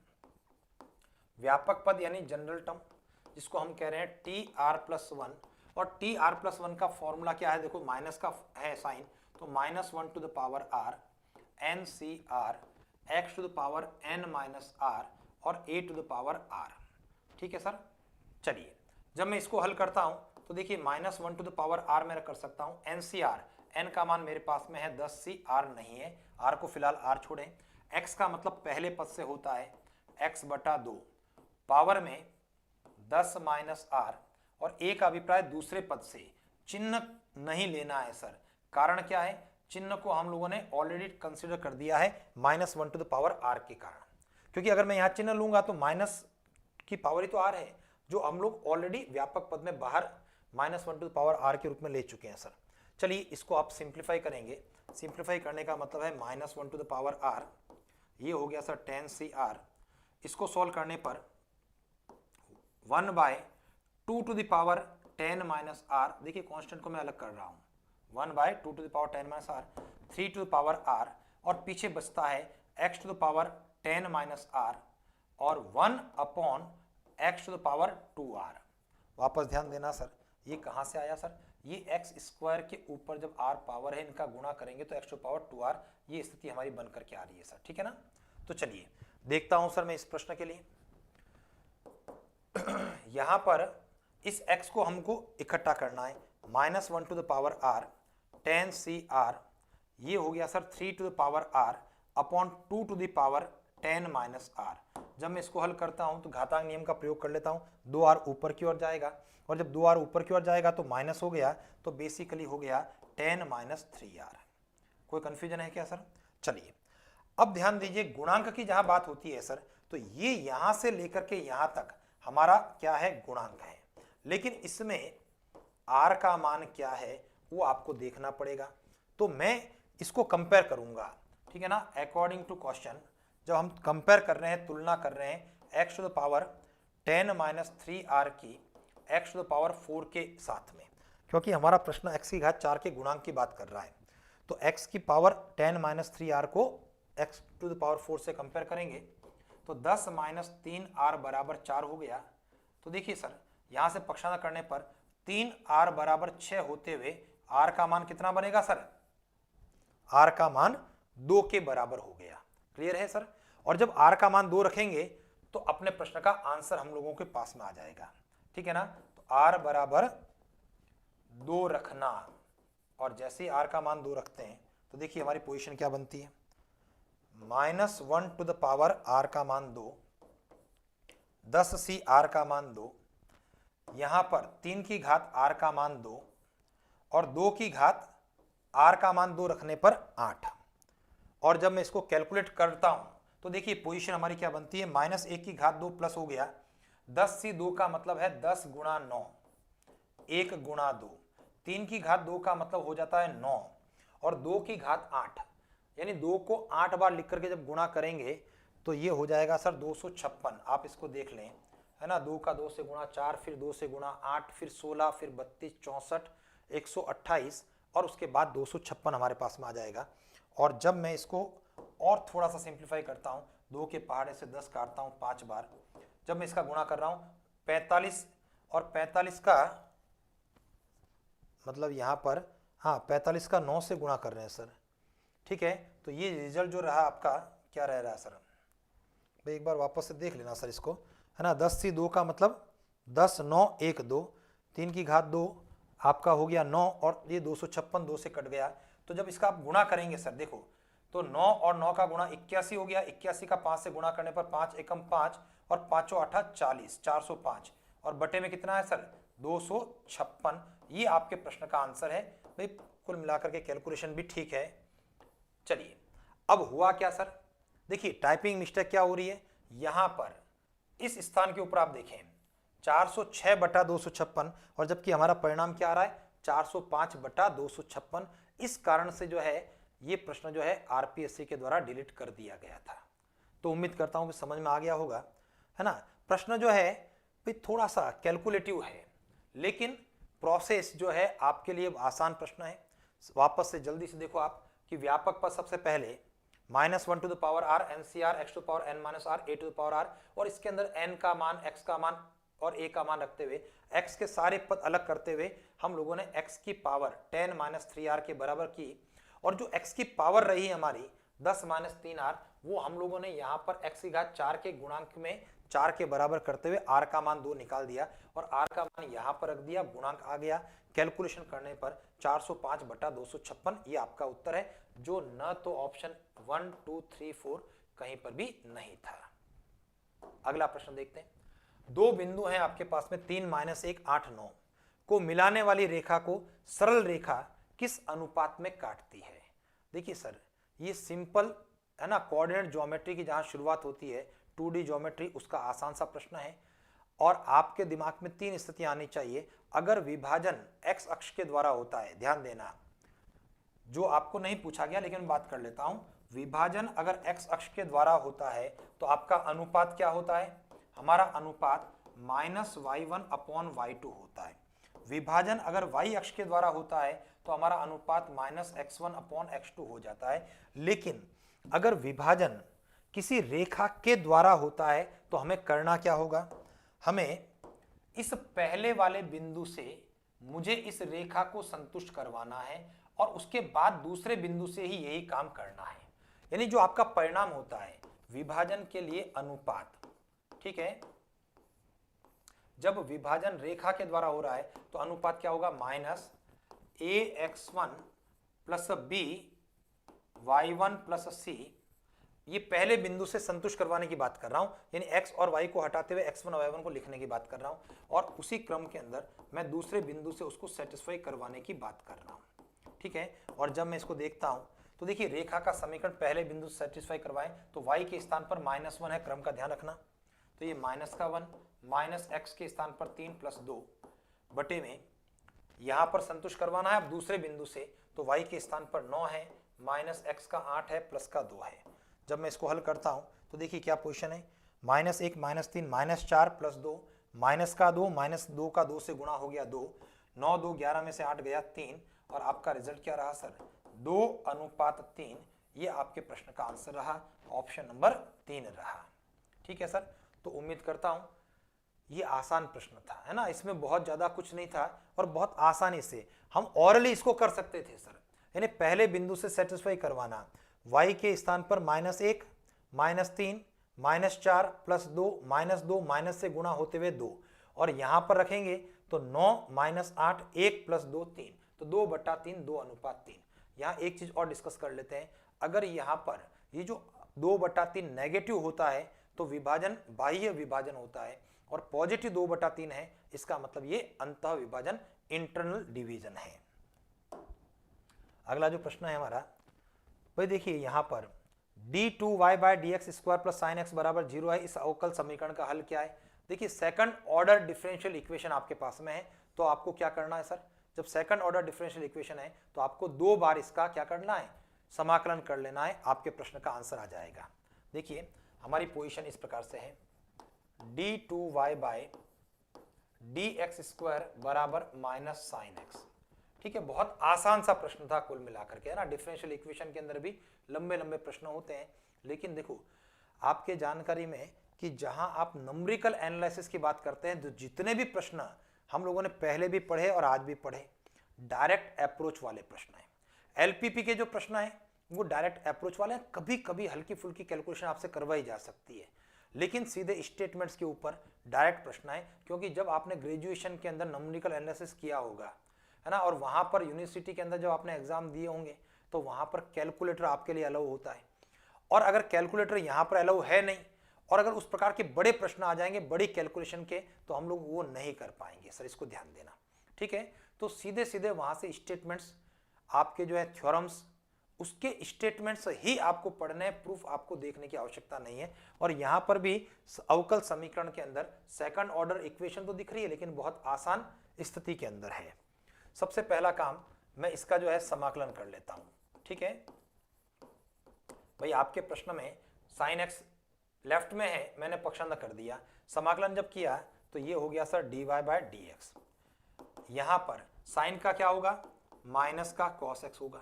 व्यापक पद यानी जनरल टर्म, जिसको हम कह रहे हैं TR+1, और TR+1 का फॉर्मूला क्या है? देखो माइनस का है साइन, तो -1 to the power r NCR x to the power n minus r और a to the power r। ठीक है सर। चलिए जब मैं इसको हल करता हूं तो देखिए -1 टू द पावर r मैं कर सकता हूं NCR, n का मान मेरे पास में है 10c, r नहीं है, r को फिलहाल r छोड़ें। x का मतलब पहले पद से होता है x/2 पावर में 10 माइनस r और a का अभिप्राय दूसरे पद से। चिन्ह नहीं लेना है सर, कारण क्या है? चिन्ह को हम लोगों ने ऑलरेडी कंसीडर कर दिया है -1 टू द पावर r के कारण, क्योंकि अगर मैं यहां चिन्ह लूंगा तो माइनस की पावर ही तो r है, जो हम लोग ऑलरेडी व्यापक पद में बाहर -1 टू द पावर r के रूप में ले चुके हैं सर। चलिए इसको आप सिंप्लीफाई करेंगे, सिंप्लीफाई करने का मतलब है -1 टू द पावर r, ये हो गया सर 10cr। इसको सॉल्व करने पर 1/2 to the power 10 minus r, देखिए कांस्टेंट को मैं अलग कर रहा हूं, 1/2 to the power 10 minus r, 3 to the power r और पीछे बचता है x to the power 10 minus r और 1/x to the power 2r। वापस ध्यान देना सर, ये कहां से आया सर? ये x² के ऊपर जब r पावर है, इनका गुणा करेंगे तो x टू पावर 2r, ये स्थिति हमारी बनकर के आ रही है सर। ठीक है ना। तो चलिए देखता हूं सर मैं इस प्रश्न के लिए यहां पर इस x को हमको इकट्ठा करना है, -1 to the power r 10cr, ये हो गया sir 3 to the power r upon 2 to the power 10 minus r। जब मैं इसको हल करता हूं तो घातांक नियम का प्रयोग कर लेता हूं, 2r ऊपर की ओर जाएगा और जब 2r ऊपर की ओर जाएगा तो माइनस हो गया, तो बेसिकली हो गया 10 माइनस 3r। कोई कंफ्यूजन है क्या सर? चलिए अब ध्यान दीजिए, गुणांक की जहां बात होती है सर, तो ये यहां से लेकर के यहां तक हमारा क्या है? गुणांक है, लेकिन इसमें r का मान क्या है वो आपको देखना पड़ेगा। तो मैं इसको कंपेयर करूंगा, ठीक है ना, अकॉर्डिंग टू क्वेश्चन। जब हम कंपेयर कर रहे हैं, तुलना कर रहे हैं x to the power 10 minus 3r की x टू द पावर 4 के साथ में, क्योंकि हमारा प्रश्न x की घात 4 के गुणांक की बात कर रहा है, तो x की पावर 10 माइनस 3r को x टू द पावर 4 से कंपेयर करेंगे तो 10 माइनस 3r बराबर 4 हो गया। तो देखिए सर, यहां से पक्षांतर करने पर 3r बराबर 6 होते हुए r का मान कितना बनेगा सर? r का मान 2 के बराबर हो गया। क्लियर है सर? और जब r का मान 2 रखेंगे तो अपने प्रश्न का आंसर हम लोगों के पास में आ जाएगा। ठीक है ना। तो r बराबर 2 रखना, और जैसे ही r का मान 2 रखते हैं तो देखिए हमारी पोजीशन क्या बनती है, -1 टू द पावर r का मान 2 10c r का मान 2, यहां पर 3 की घात r का मान 2 और 2 की घात r का मान 2 रखने पर 8। और जब मैं इसको कैलकुलेट करता हूं तो देखिए पोजीशन हमारी क्या बनती है, -1 की घात 2 प्लस हो गया 10c 2 का मतलब है 10 गुणा 9, 1 गुणा 2, 3 की घात 2 का मतलब हो जाता है 9 और 2 की घात 8, यानी 2 को 8 बार लिख करके जब गुणा करेंगे तो ये हो जाएगा सर 256। आप इसको देख लें, है ना, 2 का 2 से गुणा 4, फिर 2 से गुणा 8, फिर 16, फिर 32, 64, 128 और उसके बाद 256 हमारे पास में आ जाएगा। और जब मैं इसको और थोड़ा सा सिंप्लीफाई करता हूँ, 2 के पहाड़े से 10 काटता हूँ 5 बार, जब मैं इसका गुणा कर रहा हूँ 45 और 45 का मतलब यहाँ पर, हाँ 45 का 9 से गुणा कर रहे हैं सर, ठीक है। तो ये रिजल्ट जो रहा आपका क्या रह रहा है सर, भाई एक बार वापस से देख लेना सर इसको, है ना। 10c 2 का मतलब 10 9 1 2, 3 की घात 2 आपका हो गया 9 और ये 256 2 से कट गया। तो जब इसका आप गुणा करेंगे सर देखो, तो 9 और 9 का गुणा 81 हो गया, 81 का 5 से गुणा करने पर 5 एकम 5 और 5 8 40, 405 और बटे में कितना है सर 256। ये आपके प्रश्न का आंसर है भाई। कुल मिलाकर के कैलकुलेशन भी ठीक है। चलिए अब हुआ क्या सर, देखिए टाइपिंग मिस्टेक क्या हो रही है, यहां पर इस स्थान के ऊपर आप देखें 406 बटा 256 और जबकि हमारा परिणाम क्या आ रहा है 405 बटा 256। इस कारण से जो है ये प्रश्न जो है आरपीएससी के द्वारा डिलीट कर दिया गया था। तो उम्मीद करता हूं कि समझ में आ गया होगा, है ना। प्रश्न जो है भाई थोड़ा सा कैलकुलेटिव है, लेकिन प्रोसेस जो है आपके लिए आसान प्रश्न है। वापस से जल्दी से देखो आप कि व्यापक पर सबसे पहले -1 to the power r NCR x to power n - r a to the power r और इसके अंदर n का मान, x का मान और a का मान रखते हुए x के सारे पद अलग करते हुए हम लोगों ने x की पावर 10 - 3r के बराबर की और जो x की पावर रही हमारी 10 - 3r वो हम लोगों ने यहाँ पर x की घात 4 के गुणांक में 4 के बराबर करते हुए r का मान 2 निकाल दिया और r का मान यहाँ पर रख दिया, गुणांक आ गया। कैलकुलेशन करने पर 405 बटा 256 ये आपका उत्तर है, जो न तो ऑप्शन 1 2 3 4 कहीं पर भी नहीं था। अगला प्रश्न देखते हैं। दो बिंदु हैं आपके पास में 3 - 1 8 9 को मिलाने वाली रेखा को सरल रेखा किस अनुपात में काटती है। देखिए सर ये सिंपल है ना, कोऑर्डिनेट ज्योमेट्री की जहां शुरुआत होती है 2D ज्योमेट्री, उसका आसान सा प्रश्न है और आपके दिमाग में 3 स्थितियां आनी चाहिए। अगर विभाजन x अक्ष के द्वारा होता है, ध्यान देना जो आपको नहीं पूछा गया लेकिन बात कर लेता हूं, विभाजन अगर x अक्ष के द्वारा होता है तो आपका अनुपात क्या होता है, हमारा अनुपात -y1/y2 होता है। विभाजन अगर y अक्ष के द्वारा होता है तो हमारा अनुपात -x1/x2 हो जाता है। लेकिन अगर विभाजन किसी रेखा के द्वारा होता है तो हमें करना क्या होगा, हमें इस पहले वाले बिंदु से मुझे इस रेखा को संतुष्ट करवाना है और उसके बाद दूसरे बिंदु से ही यही काम करना है। यानी जो आपका परिणाम होता है विभाजन के लिए अनुपात, ठीक है, जब विभाजन रेखा के द्वारा हो रहा है तो अनुपात क्या होगा -ax1 + b y1 + c। ये पहले बिंदु से संतुष्ट करवाने की बात कर रहा हूं, यानी x और y को हटाते हुए x1 और y1 को लिखने की बात कर रहा हूं और उसी क्रम के अंदर मैं दूसरे बिंदु से उसको सेटिस्फाई करवाने की बात कर रहा हूं, ठीक है। और जब मैं इसको देखता हूं तो देखिए रेखा का समीकरण पहले बिंदु से सेटिस्फाई करवाएं तो y के स्थान पर -1 है, क्रम का ध्यान रखना, तो ये -1 -x के स्थान पर 3 + 2 बटे में यहां पर संतुष्ट करवाना है अब दूसरे बिंदु से, तो y के स्थान पर 9 है, -x का 8 है, प्लस का 2 है। जब मैं इसको हल करता हूं तो देखिए क्या पोजीशन है, -1 -3 -4 + 2 माइनस का 2 -2 का 2 से गुणा हो गया 2, 9 2 11 में से 8 गया 3 और आपका रिजल्ट क्या रहा सर 2:3। ये आपके प्रश्न का आंसर रहा, ऑप्शन नंबर 3 रहा, ठीक है सर। तो उम्मीद करता हूं ये आसान प्रश्न था, है ना, इसमें बहुत ज्यादा कुछ नहीं था और बहुत आसानी से हम ऑरली इसको कर सकते थे सर। यानी पहले बिंदु से सेटिस्फाई करवाना, y के स्थान पर -1 -3 -4 + 2 -2 माइनस से गुणा होते हुए 2 और यहां पर रखेंगे तो 9 -8 1 + 2 3, तो 2/3 2:3। यहां एक चीज और डिस्कस कर लेते हैं, अगर यहां पर ये जो 2/3 नेगेटिव होता है तो तो विभाजन बाह्य विभाजन होता है, और पॉजिटिव 2/3 है, इसका मतलब ये अंतः विभाजन इंटरनल डिवीजन है। अगला जो प्रश्न है हमारा, भाई देखिए यहां पर d2y/dx² प्लस साइन एक्स बराबर 0 है, इस अवकल समीकरण का हल क्या है? देखिए सेकंड ऑर्डर डिफरेंशियल इक्वेशन आपके पास में है, तो आपको क्या करना है सर, जब सेकंड ऑर्डर डिफरेंशियल इक्वेशन है तो आपको 2 बार इसका क्या करना है, समाकलन कर लेना है, आपके प्रश्न का आंसर आ जाएगा। देखिए हमारी पोजीशन इस प्रकार से है, d2y/dx² बराबर माइनस साइन एक्स। ठीक है, बहुत आसान सा प्रश्न था कुल मिलाकर के, है ना। डिफरेंशियल इक्वेशन के अंदर भी लंबे लंबे प्रश्न होते हैं, लेकिन देखो आपके जानकारी में कि जहां आप नंबरिकल एनालिसिस की बात करते हैं, तो जितने भी प्रश्न हम लोगों ने पहले भी पढ़े और आज भी पढ़े, डायरेक्ट अप्रोच वाले प्रश्न हैं। एलपीपी के जो प्रश्न हैं वो डायरेक्ट अप्रोच वाले हैं, कभी कभी हल्की फुल्की कैलकुलेशन आपसे करवाई जा सकती है, लेकिन सीधे स्टेटमेंट्स के ऊपर डायरेक्ट प्रश्न है। क्योंकि जब आपने ग्रेजुएशन के अंदर नंबरिकल एनालिसिस किया होगा, है ना, और वहां पर यूनिवर्सिटी के अंदर जब आपने एग्जाम दिए होंगे तो वहां पर कैलकुलेटर आपके लिए अलाउ होता है, और अगर कैलकुलेटर यहाँ पर अलाउ है नहीं, और अगर उस प्रकार के बड़े प्रश्न आ जाएंगे बड़ी कैलकुलेशन के, तो हम लोग वो नहीं कर पाएंगे सर, इसको ध्यान देना। ठीक है, तो सीधे सीधे वहां से स्टेटमेंट्स आपके जो है थ्योरम्स, उसके स्टेटमेंट्स ही आपको पढ़ने, प्रूफ आपको देखने की आवश्यकता नहीं है। और यहां पर भी अवकल समीकरण के अंदर सेकंड ऑर्डर इक्वेशन तो दिख रही है, लेकिन बहुत आसान स्थिति के अंदर है। सबसे पहला काम मैं इसका जो है समाकलन कर लेता हूं। ठीक है भाई, आपके प्रश्न में साइन एक्स लेफ्ट में है, मैंने पक्षांतर कर दिया, समाकलन जब किया तो ये हो गया सर dy/dx। यहां पर साइन का क्या होगा, माइनस का cos x होगा।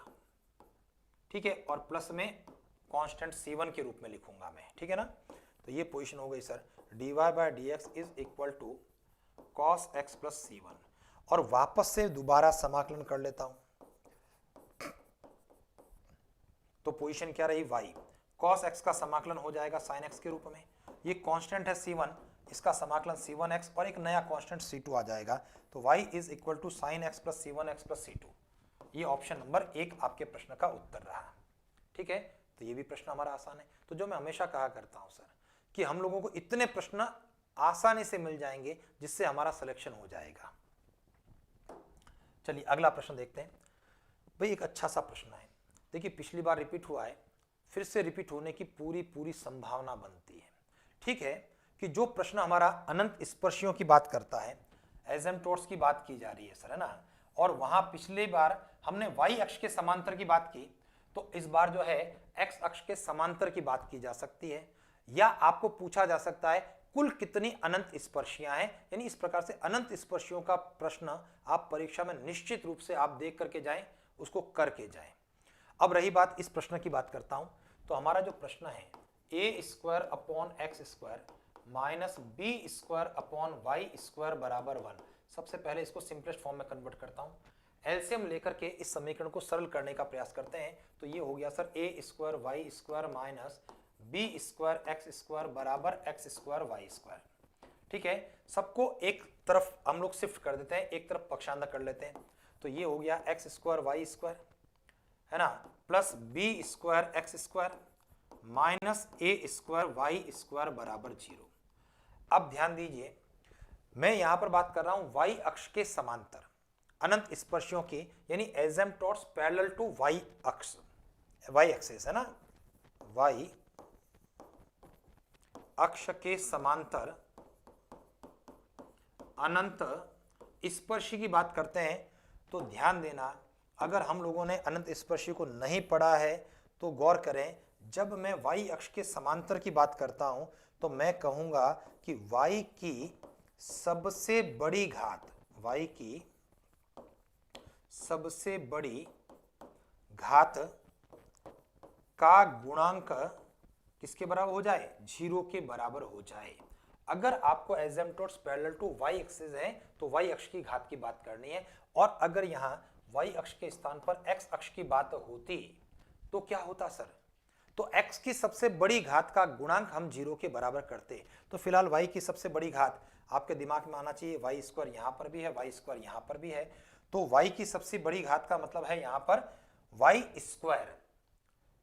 ठीक है, और प्लस में कांस्टेंट c1 के रूप में लिखूंगा मैं। ठीक है ना, तो ये पोजीशन हो गई sir dy/dx is equal to cos x plus c1, और वापस से दोबारा समाकलन कर लेता हूं, तो पोजीशन क्या रही, y cos x का समाकलन हो जाएगा sin x के रूप में, ये कांस्टेंट है c1, इसका समाकलन c1x, और एक नया कांस्टेंट c2 आ जाएगा, तो y is equal to sin x plus c1x plus c2। ये ऑप्शन नंबर 1 आपके प्रश्न का उत्तर रहा। ठीक है, तो ये भी प्रश्न हमारा आसान है। तो जो मैं हमेशा कहा करता हूं सर, कि हम लोगों को इतने प्रश्न आसानी से मिल जाएंगे जिससे हमारा सिलेक्शन हो जाएगा। चलिए अगला प्रश्न देखते हैं। भाई एक अच्छा सा प्रश्न है, देखिए पिछली बार रिपीट हुआ है, फिर से रिपीट होने की पूरी संभावना बनती है। ठीक है, कि जो प्रश्न हमारा अनंत स्पर्शियों की बात करता है, एसिम्प्टोट्स की बात की जा रही है सर, है ना, और वहां पिछली बार हमने y अक्ष के समांतर की बात की, तो इस बार जो है x अक्ष के समांतर की बात की जा सकती है, या आपको पूछा जा सकता है कुल कितनी अनंत स्पर्शियां हैं, यानी इस प्रकार से अनंत स्पर्शियों का प्रश्न आप परीक्षा में निश्चित रूप से आप देख करके जाएं, उसको करके जाएं। अब रही बात इस प्रश्न की बात करता हूं, तो हमारा जो प्रश्न है a² माइनस b² बराबर 1। सबसे पहले इसको सिंपलेस्ट फॉर्म में कन्वर्ट करता हूं, एलसीएम लेकर के इस समीकरण को सरल करने का प्रयास करते हैं, तो ये हो गया सर a² माइनस b² बराबर x²y²। ठीक है, सबको एक तरफ हम लोग शिफ्ट कर देते हैं, एक तरफ पक्षांतर कर लेते हैं, तो ये हो गया x²y², है ना, प्लस b²x² माइनस a²y² बराबर 0। अब ध्यान दीजिए, मैं यहां पर बात कर रहा हूं y अक्ष के समांतर अनंत स्पर्शियों की, यानी एसिम्प्टोट्स पैरेलल टू y अक्ष, y एक्सिस, है ना, y अक्ष के समांतर अनंत स्पर्शी की बात करते हैं। तो ध्यान देना, अगर हम लोगों ने अनंत स्पर्शी को नहीं पढ़ा है तो गौर करें, जब मैं y अक्ष के समांतर की बात करता हूं तो मैं कहूंगा कि y की सबसे बड़ी घात, y की सबसे बड़ी घात का गुणांक किसके बराबर हो जाए, 0 के बराबर हो जाए। अगर आपको asymptotes parallel to y axis है तो y अक्ष की घात की बात करनी है, और अगर यहां y अक्ष के स्थान पर x अक्ष की बात होती तो क्या होता सर, तो x की सबसे बड़ी घात का गुणांक हम 0 के बराबर करते। तो फिलहाल y की सबसे बड़ी घात आपके दिमाग में आना चाहिए, y² यहां पर भी है, y² यहां पर भी है, तो y की सबसे बड़ी घात का मतलब है यहां पर y²।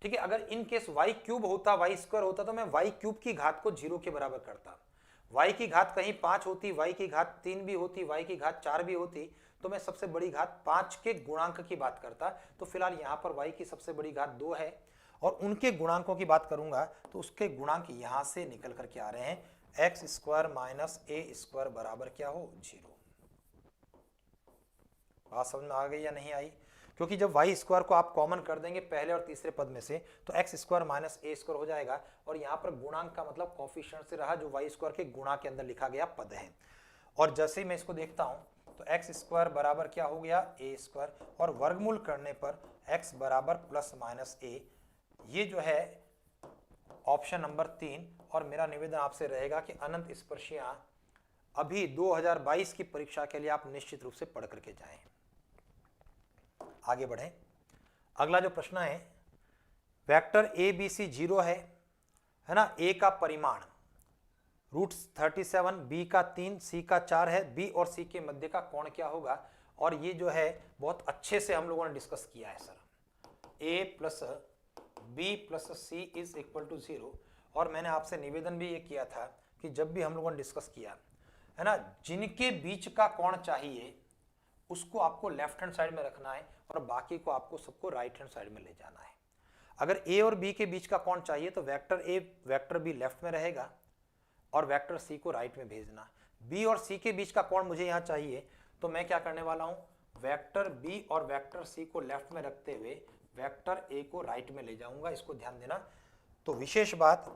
ठीक है। अगर इन केस y क्यूब होता, y स्क्वायर होता, तो मैं y क्यूब की घात को 0 के बराबर करता। y की घात कहीं 5 होती, y की घात 3 भी होती, y की घात 4 भी होती, तो मैं सबसे बड़ी घात 5 के गुणांक की बात करता। तो फिलहाल यहाँ पर y की सबसे बड़ी घात 2 है, और उनके गुणांकों की बात करूंगा तो उसके गुणांक यहां से निकल करके आ रहे हैं, एक्स स्क्वायर माइनस ए स्क्वायर बराबर क्या हो, 0। बात समझ में आ गई या नहीं आई? क्योंकि जब वाई स्क्वायर को आप कॉमन कर देंगे पहले और तीसरे पद में से, तो एक्स स्क्वायर माइनस ए स्क्वायर हो जाएगा, और यहाँ पर गुणांक का मतलब कोफिशिएंट से रहा जो वाई स्क्वायर के गुणा के अंदर लिखा गया पद है। और जैसे ही मैं इसको देखता हूँ तो एक्स स्क्वायर बराबर क्या हो गया, ए स्क्वायर, और वर्गमूल करने पर एक्स बराबर प्लस माइनस ए। ये जो है ऑप्शन नंबर 3। और मेरा निवेदन आपसे रहेगा कि अनंत स्पर्शियां अभी 2022 की परीक्षा के लिए आप निश्चित रूप से पढ़ करके जाएं। आगे बढ़ें। अगला जो प्रश्न है, वेक्टर ए बी सी 0 है ना, ए का परिमाण √37, बी का 3, सी का 4 है, बी और सी के मध्य का कोण क्या होगा? और ये जो है बहुत अच्छे से हम लोगों ने डिस्कस किया है sir. A plus b plus c is equal to 0। और मैंने आपसे निवेदन भी ये किया था कि जब भी हम लोगों ने डिस्कस किया है ना, जिनके बीच का कोण चाहिए उसको आपको लेफ्ट हैंड साइड में रखना है, और बाकी को आपको सबको राइट हैंड साइड में ले जाना है। अगर ए और बी के बीच का कोण चाहिए तो vector A vector be left में रहेगा, और वेक्टर सी को राइट में भेजना। बी और सी के बीच का कोण मुझे यहाँ चाहिए, तो मैं क्या करने वाला हूँ, वेक्टर बी और वेक्टर सी को लेफ्ट में रखते हुए वेक्टर ए को राइट में ले जाऊंगा। इसको ध्यान देना। तो विशेष बात,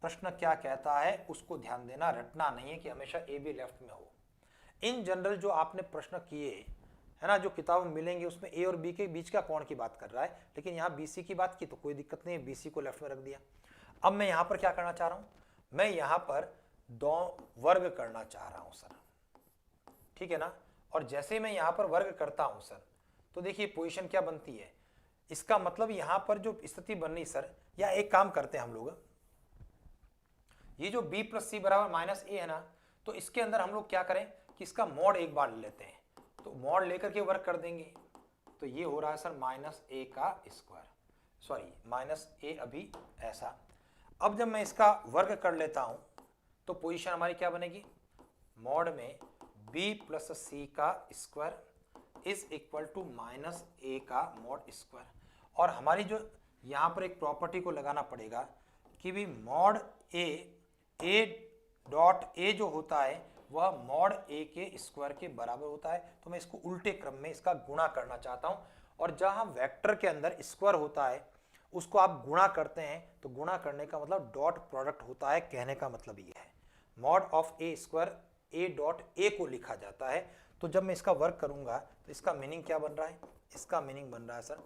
प्रश्न क्या कहता है उसको ध्यान देना, रटना नहीं है कि हमेशा ए बी लेफ्ट में हो। इन जनरल जो आपने प्रश्न किए है ना, जो किताब मिलेंगे उसमें ए और बी के बीच का कोण की बात कर रहा है, लेकिन यहाँ बी सी की बात की तो कोई दिक्कत नहीं है, बी सी को लेफ्ट में रख दिया। अब मैं यहाँ पर क्या करना चाह रहा हूँ, मैं यहाँ पर दो वर्ग करना चाह रहा हूँ सर, ठीक है ना। और जैसे मैं यहाँ पर वर्ग करता हूँ सर, तो देखिए पोजीशन क्या बनती है। इसका मतलब यहाँ पर जो स्थिति बन रही सर, या एक काम करते हैं हम लोग, ये जो b प्लस सी बराबर माइनस ए है ना, तो इसके अंदर हम लोग क्या करें कि इसका मॉड एक बार ले लेते हैं, तो मॉड लेकर के वर्क कर देंगे। तो ये हो रहा है सर माइनस ए का स्क्वायर, सॉरी माइनस ए अभी ऐसा। अब जब मैं इसका वर्ग कर लेता हूं तो पोजीशन हमारी क्या बनेगी, मॉड में b प्लस सी का square is equal to minus A का मॉड स्क्वायर। और हमारी जो यहाँ पर एक प्रॉपर्टी को लगाना पड़ेगा कि भी मॉड ए डॉट ए जो होता है वह मॉड ए के स्क्वायर के बराबर होता है। तो मैं इसको उल्टे क्रम में इसका गुणा करना चाहता हूं, और जहां वेक्टर के अंदर स्क्वायर होता है उसको आप गुणा करते हैं, तो गुणा करने का मतलब डॉट प्रोडक्ट होता है। कहने का मतलब ये है mod of A square A dot A को लिखा जाता है। तो जब मैं इसका वर्क करूंगा तो इसका मीनिंग क्या बन रहा है, इसका मीनिंग बन रहा है sir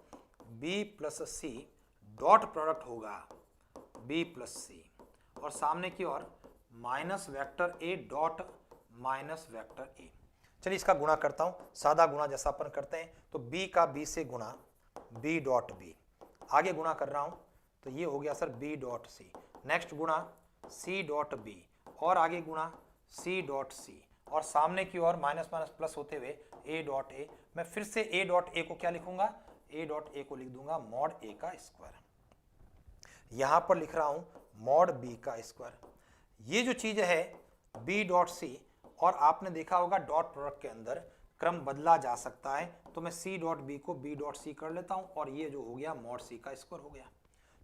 b plus C dot product होगा b प्लस सी, और सामने की ओर minus vector A dot minus vector A. चलिए इसका गुणा करता हूं, सादा गुणा जैसा अपन करते हैं। तो b का b से गुणा b डॉट b, आगे गुणा कर रहा हूं तो ये हो गया sir b dot c, next गुणा c डॉट b, और आगे गुणा c डॉट c, और सामने की ओर माइनस माइनस प्लस होते हुए a डॉट a। मैं फिर से a डॉट a को क्या लिखूंगा, a डॉट a को लिख दूंगा मॉड a का स्क्वायर। यहां पर लिख रहा हूं मॉड b का स्क्वायर। ये जो चीज है b डॉट c, और आपने देखा होगा डॉट प्रोडक्ट के अंदर क्रम बदला जा सकता है, तो मैं c डॉट b को b डॉट c कर लेता हूं, और ये जो हो गया मॉड c का स्क्वायर हो गया।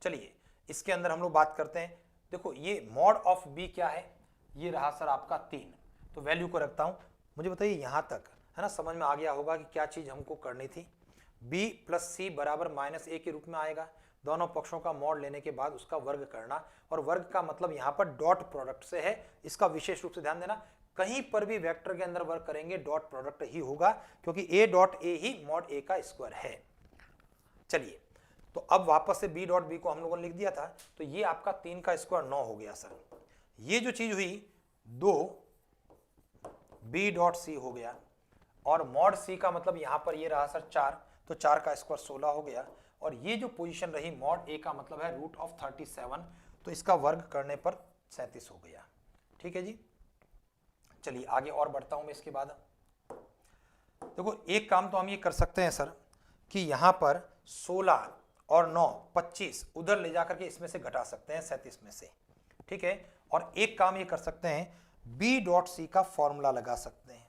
चलिए इसके अंदर हम लोग बात करते हैं। देखो ये मॉड ऑफ b क्या है, ये रहा सर आपका 3, तो वैल्यू को रखता हूं। मुझे बताइए यहां तक है ना समझ में आ गया होगा कि क्या चीज हमको करनी थी। b प्लस सी बराबर माइनस ए के रूप में आएगा, दोनों पक्षों का मॉड लेने के बाद उसका वर्ग करना, और वर्ग का मतलब यहाँ पर डॉट प्रोडक्ट से है। इसका विशेष रूप से ध्यान देना, कहीं पर भी वेक्टर के अंदर वर्ग करेंगे डॉट प्रोडक्ट ही होगा, क्योंकि a dot A he mod a का स्क्वायर है। चलिए तो अब वापस से b डॉट b को हम लोगों ने लिख दिया था, तो ये आपका 3 का स्क्वायर 9 हो गया सर। ये जो चीज हुई 2 b डॉट c हो गया, और मॉड c का मतलब यहां पर ये रहा सर 4, तो 4 का स्क्वायर 16 हो गया। और ये जो पोजीशन रही मॉड a का मतलब है √37, तो इसका वर्ग करने पर 37 हो गया। ठीक है जी। चलिए आगे और बढ़ता हूं मैं इसके बाद। देखो एक काम तो हम ये कर सकते हैं सर कि यहां पर 16 और 9 25 उधर ले जाकर के इसमें से घटा सकते हैं 37 में से, ठीक है। और एक काम ये कर सकते हैं, बी डॉट सी का फॉर्मूला लगा सकते हैं।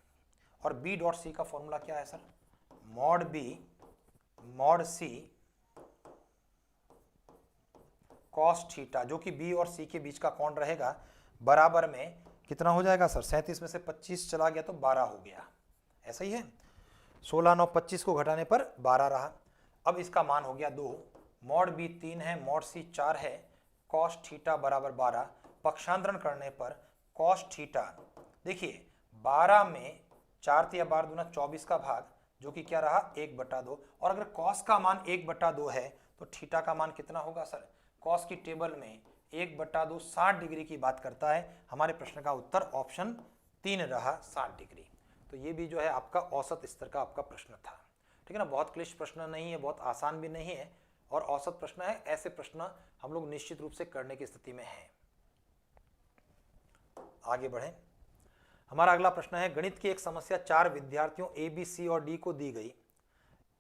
और बी डॉट सी का फॉर्मूला क्या है sir? Mod b mod c cos theta, जो कि बी और सी के बीच का कोण रहेगा, बराबर में कितना हो जाएगा सर? 37 में से 25 चला गया तो 12 हो गया, ऐसा ही है। 16 9 25 को घटाने पर 12 रहा। अब इसका मान हो गया 2, मॉड बी 3 है, मॉड सी 4 है, कॉस थीटा बराबर 12। पक्षांतरण करने पर कॉस थीटा, देखिए 12 में 4 या 12 दूना 24 का भाग, जो कि क्या रहा? 1/2। और अगर कॉस का मान 1/2 है तो थीटा का मान कितना होगा सर? कॉस की टेबल में 1/2 60 डिग्री की बात करता है। हमारे प्रश्न का उत्तर ऑप्शन 3 रहा, 60 डिग्री। तो ये भी जो है आपका औसत स्तर का आपका प्रश्न था, ठीक है ना। बहुत क्लिष्ट प्रश्न नहीं है, बहुत आसान भी नहीं है, और औसत प्रश्न है। ऐसे प्रश्न हम लोग निश्चित रूप से करने की स्थिति में हैं। आगे बढ़ें। हमारा अगला प्रश्न है, गणित की एक समस्या 4 विद्यार्थियों ए बी सी और डी को दी गई।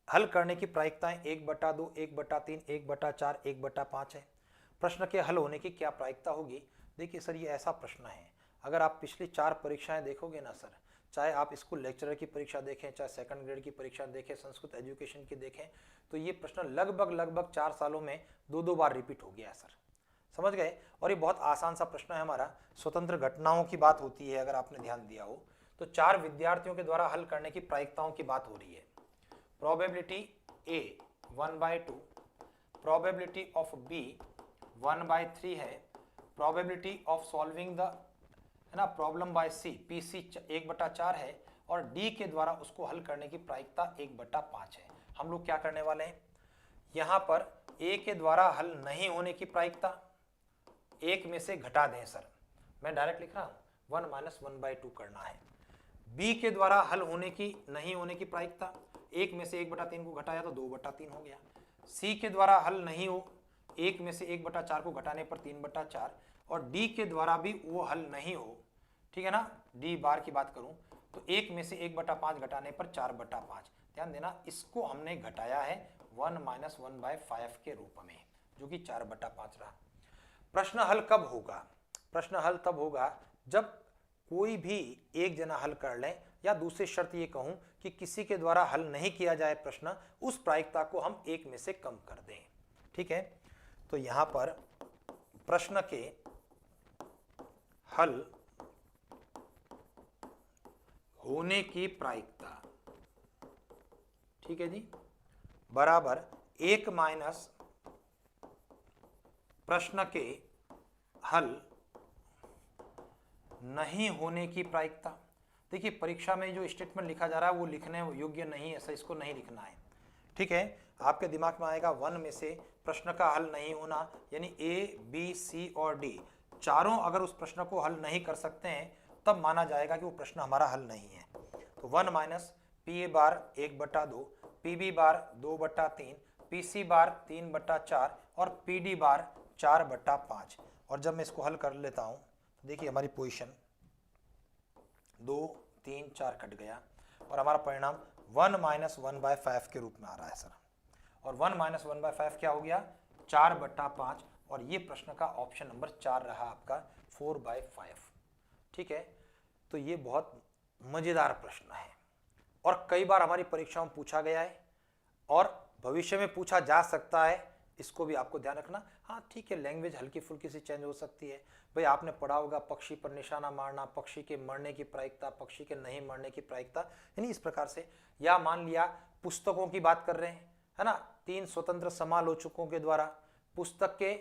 हल करने की प्रायिकताएं 1/2 1/3 1/4 1/5 है। प्रश्न के हल होने की क्या प्रायिकता होगी? देखिए सर, ये ऐसा प्रश्न है, अगर आप पिछली 4 परीक्षाएं देखोगे ना सर, चाहे आप स्कूल लेक्चरर की परीक्षा देखें, चाहे सेकंड ग्रेड की परीक्षा देखें, संस्कृत एजुकेशन की देखें, तो ये प्रश्न लगभग 4 सालों में 2 बार रिपीट हो गया है सर, समझ गए। और ये बहुत आसान सा प्रश्न है हमारा, स्वतंत्र घटनाओं की बात होती है, अगर आपने ध्यान दिया हो तो 4 विद्यार्थियों के द्वारा हल करने की प्रायिकताओं की बात हो रही है। Probability a 1/2, probability of b 1/3 है, प्रोबेबिलिटी ऑफ सॉल्विंग द, है ना, प्रॉब्लम बाय सी पीसी 1/4 है, और डी के द्वारा उसको हल करने की प्रायिकता 1/5 है। हम लोग क्या करने वाले हैं, यहां पर ए के द्वारा हल नहीं होने की प्रायिकता 1 में से घटा दें सर, मैं डायरेक्ट लिख रहा हूं 1 - 1/2 करना है। बी के द्वारा हल होने की नहीं होने की प्रायिकता 1 में से 1/3 को घटाया तो 2/3 हो गया। सी के द्वारा हल नहीं हो, 1 में से 1/4 को घटाने पर 3/4, और डी के द्वारा भी वो हल नहीं हो, ठीक है ना, डी बार की बात करूं तो 1 में से 1/5 घटाने पर 4/5। ध्यान देना, इसको हमने घटाया है 1 - 1/5 के रूप में, जो कि 4/5 रहा। प्रश्न हल कब होगा? प्रश्न हल तब होगा जब कोई भी एक जना हल कर ले, या दूसरी शर्त ये कहूं कि किसी के द्वारा हल नहीं किया जाए प्रश्न, उस प्रायिकता को हम 1 में से कम कर दें, ठीक है। तो यहां पर प्रश्न के हल होने की प्रायिकता, ठीक है जी, बराबर 1 माइनस प्रश्न के हल नहीं होने की प्रायिकता। देखिए परीक्षा में जो स्टेटमेंट लिखा जा रहा है वो लिखने योग्य नहीं है, ऐसा इसको नहीं लिखना है, ठीक है। आपके दिमाग में आएगा 1 में से प्रश्न का हल नहीं होना, यानी ए बी सी और डी चारों अगर उस प्रश्न को हल नहीं कर सकते हैं तब माना जाएगा कि वो प्रश्न हमारा हल नहीं है। तो 1 minus P A bar 1/2, P B bar 2/3, P C bar 3/4 और पी डी बार 4/5। और जब मैं इसको हल कर लेता हूं तो देखिए हमारी पोजीशन 2 3 4 कट गया, और हमारा परिणाम 1 - 1/5 के रूप में आ रहा है सर। और 1 - 1/5 क्या हो गया? 4/5, और ये प्रश्न का ऑप्शन नंबर 4 रहा आपका 4/5, ठीक है। तो ये बहुत मजेदार प्रश्न है, और कई बार हमारी परीक्षाओं में पूछा गया है, और भविष्य में पूछा जा सकता है, इसको भी आपको ध्यान रखना। हाँ ठीक है, लैंग्वेज हल्की फुल्की सी चेंज हो सकती है। भाई आपने पढ़ा होगा पक्षी पर निशाना मारना, पक्षी के मरने की प्रायिकता, पक्षी के नहीं मरने की प्रायिकता, यानी इस प्रकार से। या मान लिया पुस्तकों की बात कर रहे हैं, है ना, 3 स्वतंत्र समालोचकों के द्वारा पुस्तक के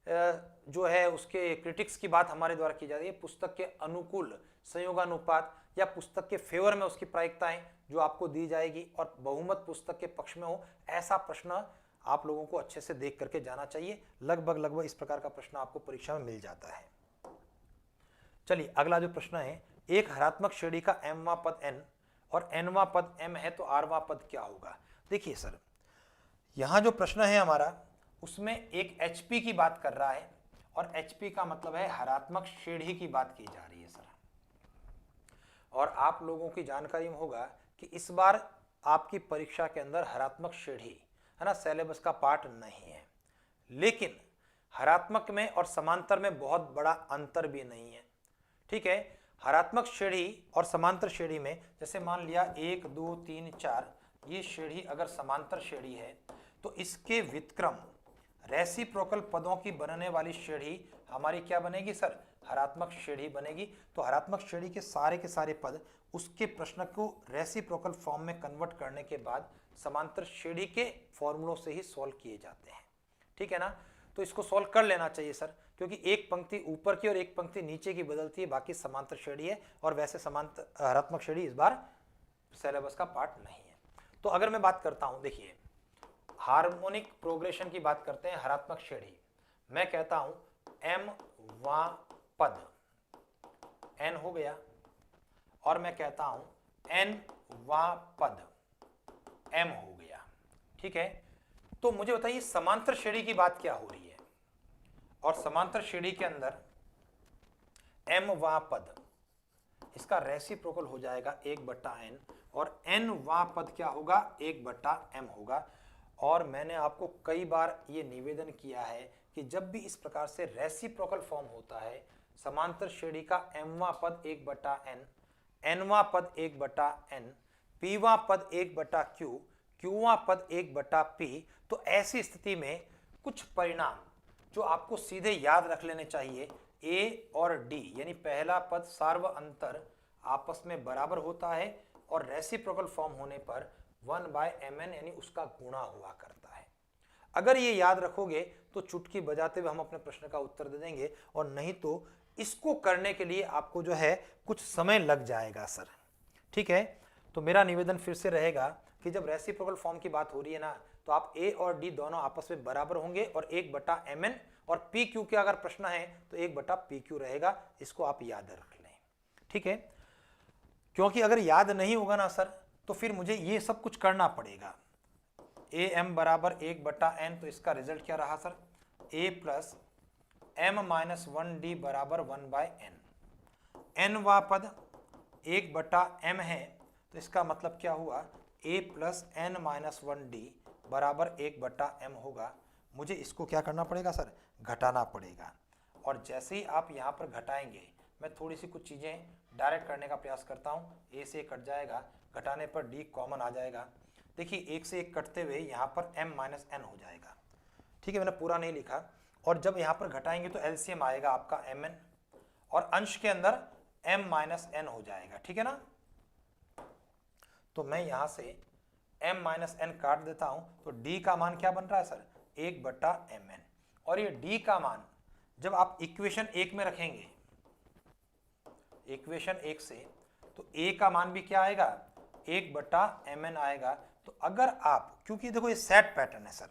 जो है उसके क्रिटिक्स की बात हमारे द्वारा की जा रही है, पुस्तक के अनुकूल संयोगानुपात या पुस्तक के फेवर में उसकी प्रायिकताएं जो आपको दी जाएगी, और बहुमत पुस्तक के पक्ष में हो, ऐसा प्रश्न आप लोगों को अच्छे से देख करके जाना चाहिए। लगभग इस प्रकार का प्रश्न आपको परीक्षा में मिल जाता है। चलिए अगला जो प्रश्न है, एक हरात्मक श्रेणी का mवां पद n और nवां पद m है तो rवां पद क्या होगा? देखिए सर, यहां जो प्रश्न है हमारा उसमें एक HP की बात कर रहा है, और HP का मतलब है हरात्मक श्रेणी की बात की जा रही है सर। और आप लोगों की जानकारी में होगा कि इस बार आपकी परीक्षा के अंदर हरात्मक श्रेणी है ना, सिलेबस का पार्ट नहीं है। लेकिन हरात्मक में और समांतर में बहुत बड़ा अंतर भी नहीं है। ठीक है, हरात्मक श्रेणी और समांतर श्रेणी में जैसे मान लिया 1 2 3 4 ये श्रेणी अगर समांतर श्रेणी है तो इसके व्युत्क्रम रेसिप्रोकल पदों की बनने वाली श्रेणी हमारी क्या बनेगी सर, हरात्मक श्रेणी बनेगी। तो हरात्मक श्रेणी के सारे पद उसके प्रश्न को रेसिप्रोकल फॉर्म में कन्वर्ट करने के बाद समांतर श्रेणी के फॉर्मूलों से ही सॉल्व किए जाते हैं। ठीक है ना, तो इसको सॉल्व कर लेना चाहिए सर, क्योंकि एक पंक्ति ऊपर की और एक पंक्ति नीचे की बदलती है, बाकी समांतर श्रेणी है। और वैसे समांतर हरात्मक श्रेणी इस बार सिलेबस का पार्ट नहीं है। तो अगर मैं बात करता हूं, देखिए हार्मोनिक प्रोग्रेशन की बात करते हैं हरात्मक श्रेणी, मैं कहता हूं m वा पद n हो गया, और मैं कहता हूं n वा पद m हो गया। ठीक है, तो मुझे बताइए समांतर श्रेणी की बात क्या हो रही है। और समांतर श्रेणी के अंदर m वा पद इसका रेसिप्रोकल हो जाएगा 1/n, और n वा पद क्या होगा, 1/m होगा। और मैंने आपको कई बार ये निवेदन किया है कि जब भी इस प्रकार से रेसिप्रोकल फॉर्म होता है, समांतर श्रेणी का m वा पद 1/n, n वा पद 1/n, p वा पद 1/q, q वा पद 1/p, तो ऐसी स्थिति में कुछ परिणाम जो आपको सीधे याद रख लेने चाहिए, a और d यानी पहला पद सार्व अंतर आपस में बराबर होता है और रेसिप्रोकल फॉर्म होने पर 1/mn यानी उसका गुणा हुआ करता है। अगर ये याद रखोगे तो चुटकी बजाते हुए हम अपने प्रश्न का उत्तर दे देंगे, और नहीं तो इसको करने के लिए आपको जो है कुछ समय लग जाएगा सर। ठीक है, तो मेरा निवेदन फिर से रहेगा कि जब रेसिप्रोकल फॉर्म की बात हो रही है ना, तो आप a और d दोनों आपस में बराबर होंगे और 1/mn, और pq के अगर प्रश्न है तो 1/pq रहेगा। इसको आप याद रख लें। ठीक है, क्योंकि अगर याद नहीं होगा ना सर तो फिर मुझे ये सब कुछ करना पड़ेगा। am बराबर 1/n, तो इसका रिजल्ट क्या रहा सर, a प्लस m-1d बराबर 1/n। n वा पद 1/m है, तो इसका मतलब क्या हुआ, a प्लस n-1d बराबर 1/m होगा। मुझे इसको क्या करना पड़ेगा सर, घटाना पड़ेगा। और जैसे ही आप यहाँ पर घटाएंगे, मैं थोड़ी सी कुछ चीज़ें डायरेक्ट करने का प्रयास करता हूँ। a से कट जाएगा, घटाने पर d कॉमन आ जाएगा। देखिए एक से एक कटते हुए यहाँ पर m-n हो जाएगा। ठीक है, मैंने पूरा नहीं लिखा। और जब यहाँ पर घटाएंगे तो एलसीएम आएगा आपका mn, और अंश के अंदर m-n हो जाएगा। ठीक है ना, तो मैं यहाँ से m-n काट देता हूँ, तो d का मान क्या बन रहा है सर, 1/mn। और ये d का मान जब आप इक्वेशन 1 में रखेंगे, इक्वेशन 1 से, तो a का मान भी क्या आएगा, 1/mn आएगा। तो अगर आप, क्योंकि देखो ये सेट पैटर्न है सर,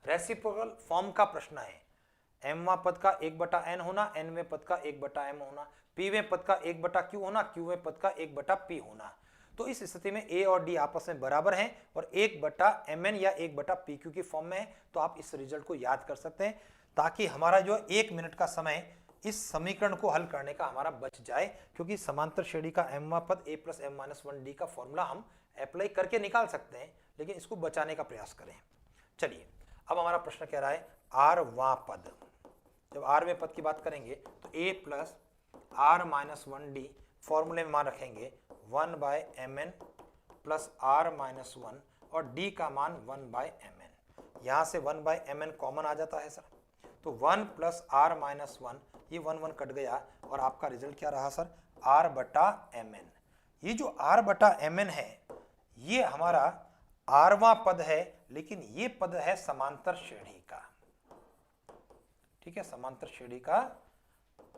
रेसिप्रोकल फॉर्म का प्रश्न है, m वां पद का 1/n होना, n वें पद का 1/m होना, p वें पद का 1/q होना, q वें पद का 1/p होना। तो इस स्थिति में a और d आपस में बराबर हैं और 1/mn या 1/pq की फॉर्म में है। तो आप इस रिजल्ट को याद कर सकते हैं, ताकि हमारा जो 1 मिनट का समय इस समीकरण को हल करने का हमारा बच जाए, क्योंकि समांतर श्रेणी का m वां पद a प्लस m-1d का फॉर्मूला हम अप्लाई करके निकाल सकते हैं, लेकिन इसको बचाने का प्रयास करें। चलिए, अब हमारा प्रश्न कह रहा है r वां पद। जब r वें पद की बात करेंगे तो a प्लस r-1d फॉर्मूले में मान रखेंगे 1/mn प्लस r-1 और d का मान 1/mn। यहाँ से 1/mn कॉमन आ जाता है सर, तो 1 प्लस r-1, ये 1 कट गया और आपका रिजल्ट क्या रहा सर, r/mn। ये जो r/mn है ये हमारा rवां पद है, लेकिन ये पद है समांतर श्रेणी का। ठीक है, समांतर श्रेणी का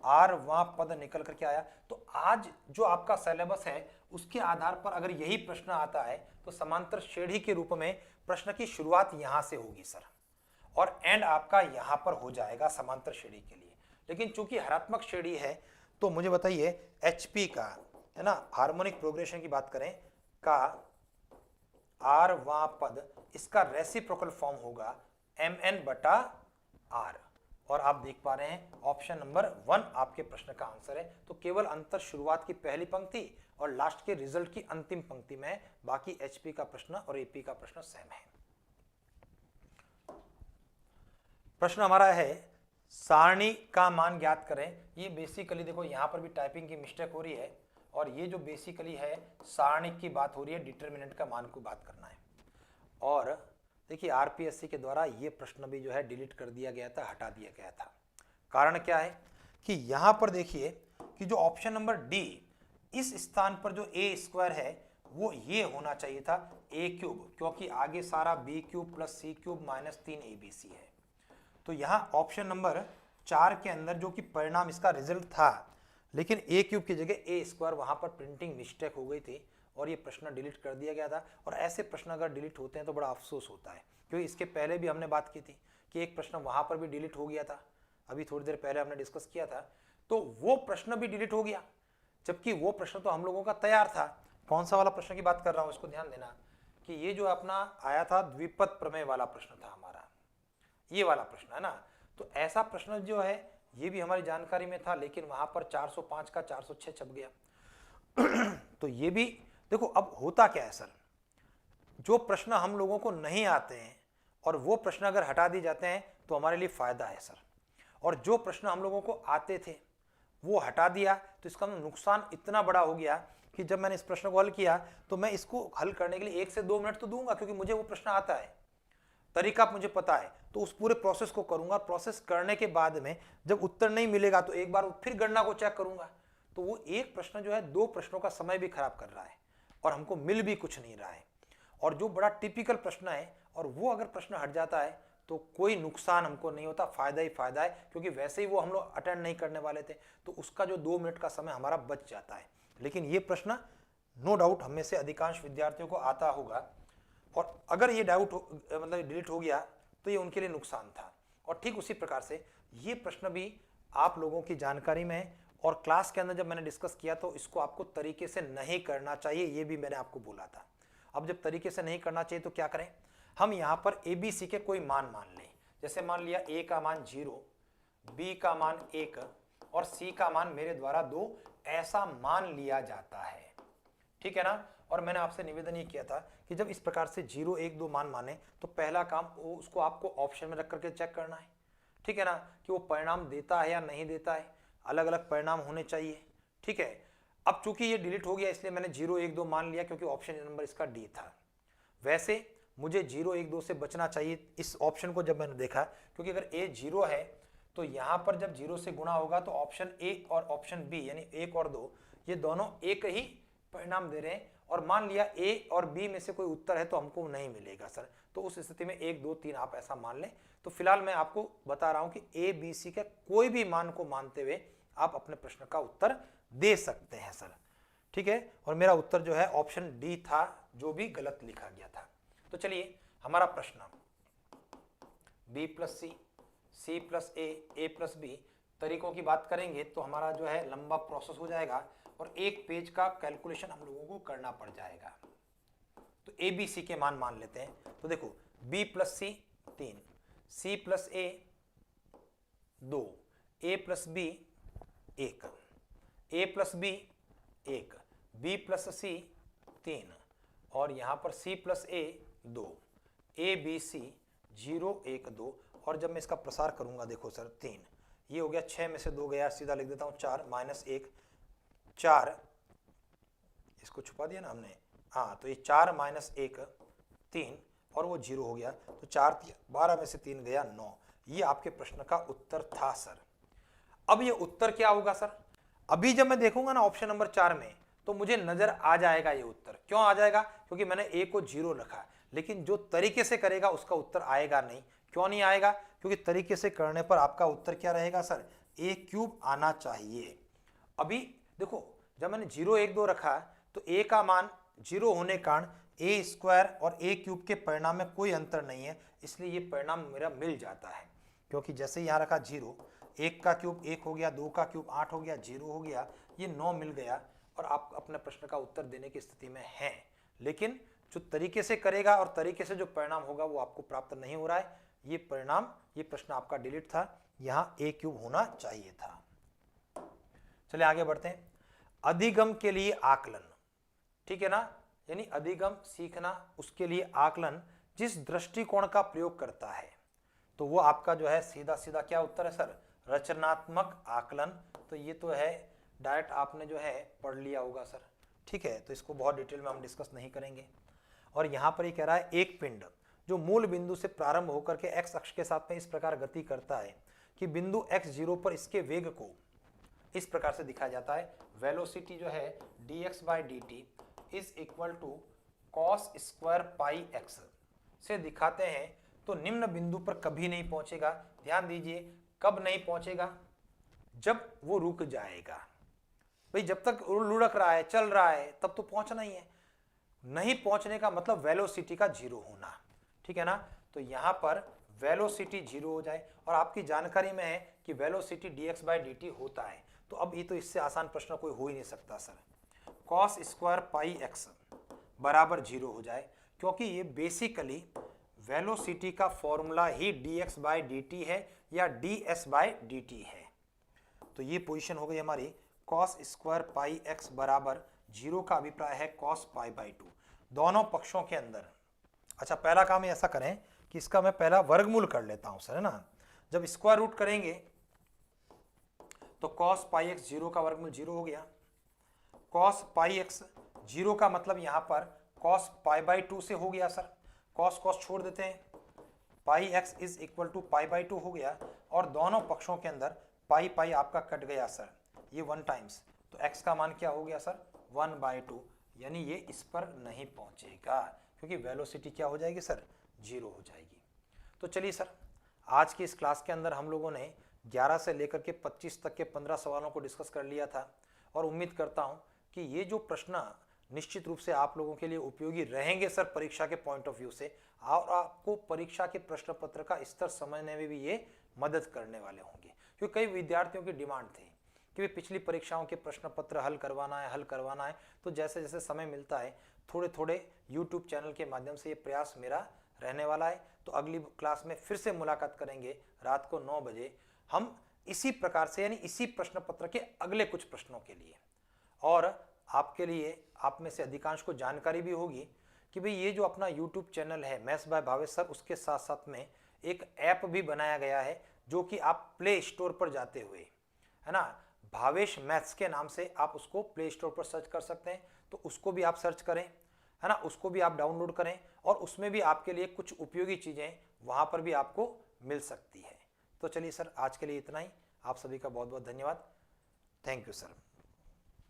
rवां पद निकल करके आया। तो आज जो आपका सिलेबस है उसके आधार पर अगर यही प्रश्न आता है तो समांतर श्रेणी के रूप में प्रश्न की शुरुआत यहां से होगी सर, और एंड आपका यहां पर हो जाएगा समांतर श्रेणी के लिए। लेकिन चूंकि हरात्मक श्रेणी है तो मुझे बताइए HP का, है ना, हार्मोनिक प्रोग्रेशन की बात करें का rवां पद, इसका रेसिप्रोकल फॉर्म होगा mn/r। और आप देख पा रहे हैं ऑप्शन नंबर 1 आपके प्रश्न का आंसर है। तो केवल अंतर शुरुआत की पहली पंक्ति और लास्ट के रिजल्ट की अंतिम पंक्ति में, बाकी HP का प्रश्न और AP का प्रश्न सेम है। प्रश्न हमारा है सारणी का मान ज्ञात करें। ये बेसिकली देखो यहाँ पर भी टाइपिंग की मिस्टेक हो रही है, और ये जो बेसिकली है सारणी की बात हो रही है, डिटरमिनेंट का मान को बात करना है। और देखिए आरपीएससी के द्वारा ये प्रश्न भी जो है डिलीट कर दिया गया था, हटा दिया गया था। कारण क्या है कि यहाँ पर देखिए कि जो ऑप्शन नंबर डी, इस स्थान पर जो ए स्क्वायर है वो ये होना चाहिए था ए क्यूब, क्योंकि आगे सारा बी क्यूब प्लस सी क्यूब माइनस 3ab है। तो यहाँ ऑप्शन नंबर 4 के अंदर जो कि परिणाम इसका रिजल्ट था, लेकिन ए क्यूब की जगह ए स्क्वायर वहाँ पर प्रिंटिंग मिस्टेक हो गई थी और ये प्रश्न डिलीट कर दिया गया था। और ऐसे प्रश्न अगर डिलीट होते हैं तो बड़ा अफसोस होता है, क्योंकि इसके पहले भी हमने बात की थी कि एक प्रश्न वहाँ पर भी डिलीट हो गया था, अभी थोड़ी देर पहले हमने डिस्कस किया था, तो वो प्रश्न भी डिलीट हो गया, जबकि वो प्रश्न तो हम लोगों का तैयार था। कौन सा वाला प्रश्न की बात कर रहा हूँ इसको ध्यान देना, कि ये जो अपना आया था द्विपद प्रमेय वाला प्रश्न था हमारा, ये वाला प्रश्न है ना। तो ऐसा प्रश्न जो है ये भी हमारी जानकारी में था, लेकिन वहां पर 405 का 406 छप गया। तो ये भी देखो अब होता क्या है सर, जो प्रश्न हम लोगों को नहीं आते हैं और वो प्रश्न अगर हटा दिए जाते हैं तो हमारे लिए फायदा है सर, और जो प्रश्न हम लोगों को आते थे वो हटा दिया तो इसका नुकसान इतना बड़ा हो गया कि जब मैंने इस प्रश्न को हल किया तो मैं इसको हल करने के लिए 1 से 2 मिनट तो दूंगा, क्योंकि मुझे वो प्रश्न आता है, तरीका मुझे पता है, तो उस पूरे प्रोसेस को करूंगा। प्रोसेस करने के बाद में जब उत्तर नहीं मिलेगा तो एक बार फिर गणना को चेक करूंगा। तो वो एक प्रश्न जो है 2 प्रश्नों का समय भी खराब कर रहा है और हमको मिल भी कुछ नहीं रहा है, और जो बड़ा टिपिकल प्रश्न है और वो अगर प्रश्न हट जाता है तो कोई नुकसान हमको नहीं होता, फायदा ही फायदा है, क्योंकि वैसे ही वो हम लोग अटेंड नहीं करने वाले थे, तो उसका जो 2 मिनट का समय हमारा बच जाता है। लेकिन ये प्रश्न नो डाउट हम में से अधिकांश विद्यार्थियों को आता होगा, और अगर ये डाउट मतलब डिलीट हो गया तो ये उनके लिए नुकसान था। और ठीक उसी प्रकार से ये प्रश्न भी आप लोगों की जानकारी में है, और क्लास के अंदर जब मैंने डिस्कस किया तो इसको आपको तरीके से नहीं करना चाहिए, ये भी मैंने आपको बोला था। अब जब तरीके से नहीं करना चाहिए तो क्या करें, हम यहाँ पर ABC के कोई मान लें। जैसे मान लिया A का मान 0, B का मान 1 और C का मान मेरे द्वारा 2, ऐसा मान लिया जाता है, ठीक है ना। और मैंने आपसे निवेदन ये किया था कि जब इस प्रकार से 0, 1, 2 मान माने तो पहला काम उसको आपको ऑप्शन में रख करके चेक करना है, ठीक है ना, कि वो परिणाम देता है या नहीं देता है। अलग अलग परिणाम होने चाहिए, ठीक है। अब चूंकि ये डिलीट हो गया इसलिए मैंने 0, 1, 2 मान लिया, क्योंकि ऑप्शन नंबर इसका डी था। वैसे मुझे 0, 1, 2 से बचना चाहिए इस ऑप्शन को जब मैंने देखा, क्योंकि अगर A 0 है तो यहाँ पर जब 0 से गुणा होगा तो ऑप्शन A और ऑप्शन B यानी 1 और 2 ये दोनों एक ही परिणाम दे रहे हैं, और मान लिया A और B में से कोई उत्तर है तो हमको नहीं मिलेगा सर। तो उस स्थिति में 1, 2, 3 आप ऐसा मान लें। तो फिलहाल मैं आपको बता रहा हूं कि A, B, C के कोई भी मान को मानते हुए आप अपने प्रश्न का उत्तर दे सकते हैं सर, ठीक है। और मेरा उत्तर जो है ऑप्शन डी था, जो भी गलत लिखा गया था। तो चलिए हमारा प्रश्न B plus C, C plus A plus B तरीकों की बात करेंगे तो हमारा जो है लंबा प्रोसेस हो जाएगा और एक पेज का कैलकुलेशन हम लोगों को करना पड़ जाएगा। तो ABC के मान लेते हैं। तो देखो B plus C 3, C plus A 2, A plus B 1, A plus B 1, B plus C 3 और यहाँ पर C plus A 2, A B C 0, 1, 2। और जब मैं इसका प्रसार करूंगा देखो सर 3, ये हो गया 6 में से 2 गया, सीधा लिख देता हूँ 4 माइनस 1, 4, इसको छुपा दिया ना हमने, हाँ, तो ये 4 माइनस 1 3 और वो 0 हो गया, तो 4 12 में से 3 गया 9। ये आपके प्रश्न का उत्तर था सर। अब ये उत्तर क्या होगा सर, अभी जब मैं देखूंगा ना ऑप्शन नंबर 4 में तो मुझे नजर आ जाएगा ये उत्तर। क्यों आ जाएगा, क्योंकि मैंने A को 0 रखा, लेकिन जो तरीके से करेगा उसका उत्तर आएगा नहीं। क्यों नहीं आएगा, क्योंकि तरीके से करने पर आपका उत्तर क्या रहेगा सर, A क्यूब आना चाहिए। अभी देखो जब मैंने 0, 1, 2 रखा तो A का मान 0 होने के कारण A स्क्वायर और A क्यूब के परिणाम में कोई अंतर नहीं है, इसलिए ये परिणाम मेरा मिल जाता है। क्योंकि जैसे यहाँ रखा 0, 1 का क्यूब 1 हो गया, 2 का क्यूब 8 हो गया, 0 हो गया, ये 9 मिल गया और आप अपने प्रश्न का उत्तर देने की स्थिति में हैं। लेकिन जो तरीके से करेगा और तरीके से जो परिणाम होगा वो आपको प्राप्त नहीं हो रहा है। ये परिणाम, ये प्रश्न आपका डिलीट था, यहाँ A क्यूब होना चाहिए था। चलिए आगे बढ़ते हैं। अधिगम के लिए आकलन, ठीक है ना, यानी अधिगम सीखना, उसके लिए आकलन जिस दृष्टिकोण का प्रयोग करता है। तो वो आपका जो है सीधा सीधा क्या उत्तर है सर, रचनात्मक आकलन। तो ये तो है डायरेक्ट आपने जो है पढ़ लिया होगा सर, ठीक है, तो इसको बहुत डिटेल में हम डिस्कस नहीं करेंगे। और यहाँ पर ये कह रहा है एक पिंड जो मूल बिंदु से प्रारंभ होकर के एक्स अक्ष के साथ में इस प्रकार गति करता है कि बिंदु x0 पर इसके वेग को इस प्रकार से दिखाया जाता है, वेलोसिटी जो है dx/dt is equal to cos square pi x से दिखाते हैं, तो निम्न बिंदु पर कभी नहीं पहुंचेगा। ध्यान दीजिए, कब नहीं पहुंचेगा, जब वो रुक जाएगा। भाई जब तक लुढ़क रहा है, चल रहा है, तब तो पहुंचना ही है। नहीं पहुंचने का मतलब वेलोसिटी का जीरो होना, ठीक है ना। तो यहां पर वेलोसिटी जीरो हो जाए, और आपकी जानकारी में है कि वेलोसिटी dx/dt होता है। तो अब ये तो इससे आसान प्रश्न कोई हो ही नहीं सकता sir, cos square pi x बराबर जीरो हो जाए, क्योंकि ये बेसिकली वेलोसिटी का फॉर्मूला ही dx/dt है या ds/dt है। तो ये पोजीशन हो गई हमारी cos स्क्वायर पाई x बराबर जीरो का अभिप्राय है cos π/2 दोनों पक्षों के अंदर। अच्छा, पहला काम ऐसा करें कि इसका मैं पहला वर्गमूल कर लेता हूं सर, है ना। जब स्क्वायर रूट करेंगे तो cos πx जीरो का वर्गमूल जीरो हो गया, cos πx जीरो का मतलब यहां पर cos π/2 से हो गया सर, cos छोड़ देते हैं, πx इज इक्वल टू π/2 हो गया, और दोनों पक्षों के अंदर पाई आपका कट गया सर, ये 1 टाइम्स, तो x का मान क्या हो गया सर, 1/2, यानी ये इस पर नहीं पहुंचेगा, क्योंकि वेलोसिटी क्या हो जाएगी सर, जीरो हो जाएगी। तो चलिए सर, आज की इस क्लास के अंदर हम लोगों ने 11 से लेकर के 25 तक के 15 सवालों को डिस्कस कर लिया था, और उम्मीद करता हूं कि ये जो प्रश्न निश्चित रूप से आप लोगों के लिए उपयोगी रहेंगे सर परीक्षा के पॉइंट ऑफ व्यू से, और आपको परीक्षा के प्रश्न पत्र का स्तर समझने में भी ये मदद करने वाले होंगे। क्योंकि कई विद्यार्थियों की डिमांड थी कि पिछली परीक्षाओं के प्रश्न पत्र हल करवाना है, तो जैसे जैसे समय मिलता है थोड़े थोड़े YouTube चैनल के माध्यम से ये प्रयास मेरा रहने वाला है। तो अगली क्लास में फिर से मुलाकात करेंगे रात को 9 बजे, हम इसी प्रकार से, यानी इसी प्रश्न पत्र के अगले कुछ प्रश्नों के लिए। और आपके लिए, आप में से अधिकांश को जानकारी भी होगी कि भाई ये जो अपना YouTube चैनल है मैथ्स बाय भावेश सर, उसके साथ साथ में एक ऐप भी बनाया गया है, जो कि आप प्ले स्टोर पर जाते हुए, है ना, भावेश मैथ्स के नाम से आप उसको प्ले स्टोर पर सर्च कर सकते हैं। तो उसको भी आप सर्च करें, है ना, उसको भी आप डाउनलोड करें, और उसमें भी आपके लिए कुछ उपयोगी चीज़ें वहाँ पर भी आपको मिल सकती है। तो चलिए सर, आज के लिए इतना ही। आप सभी का बहुत बहुत धन्यवाद। Thank you sir.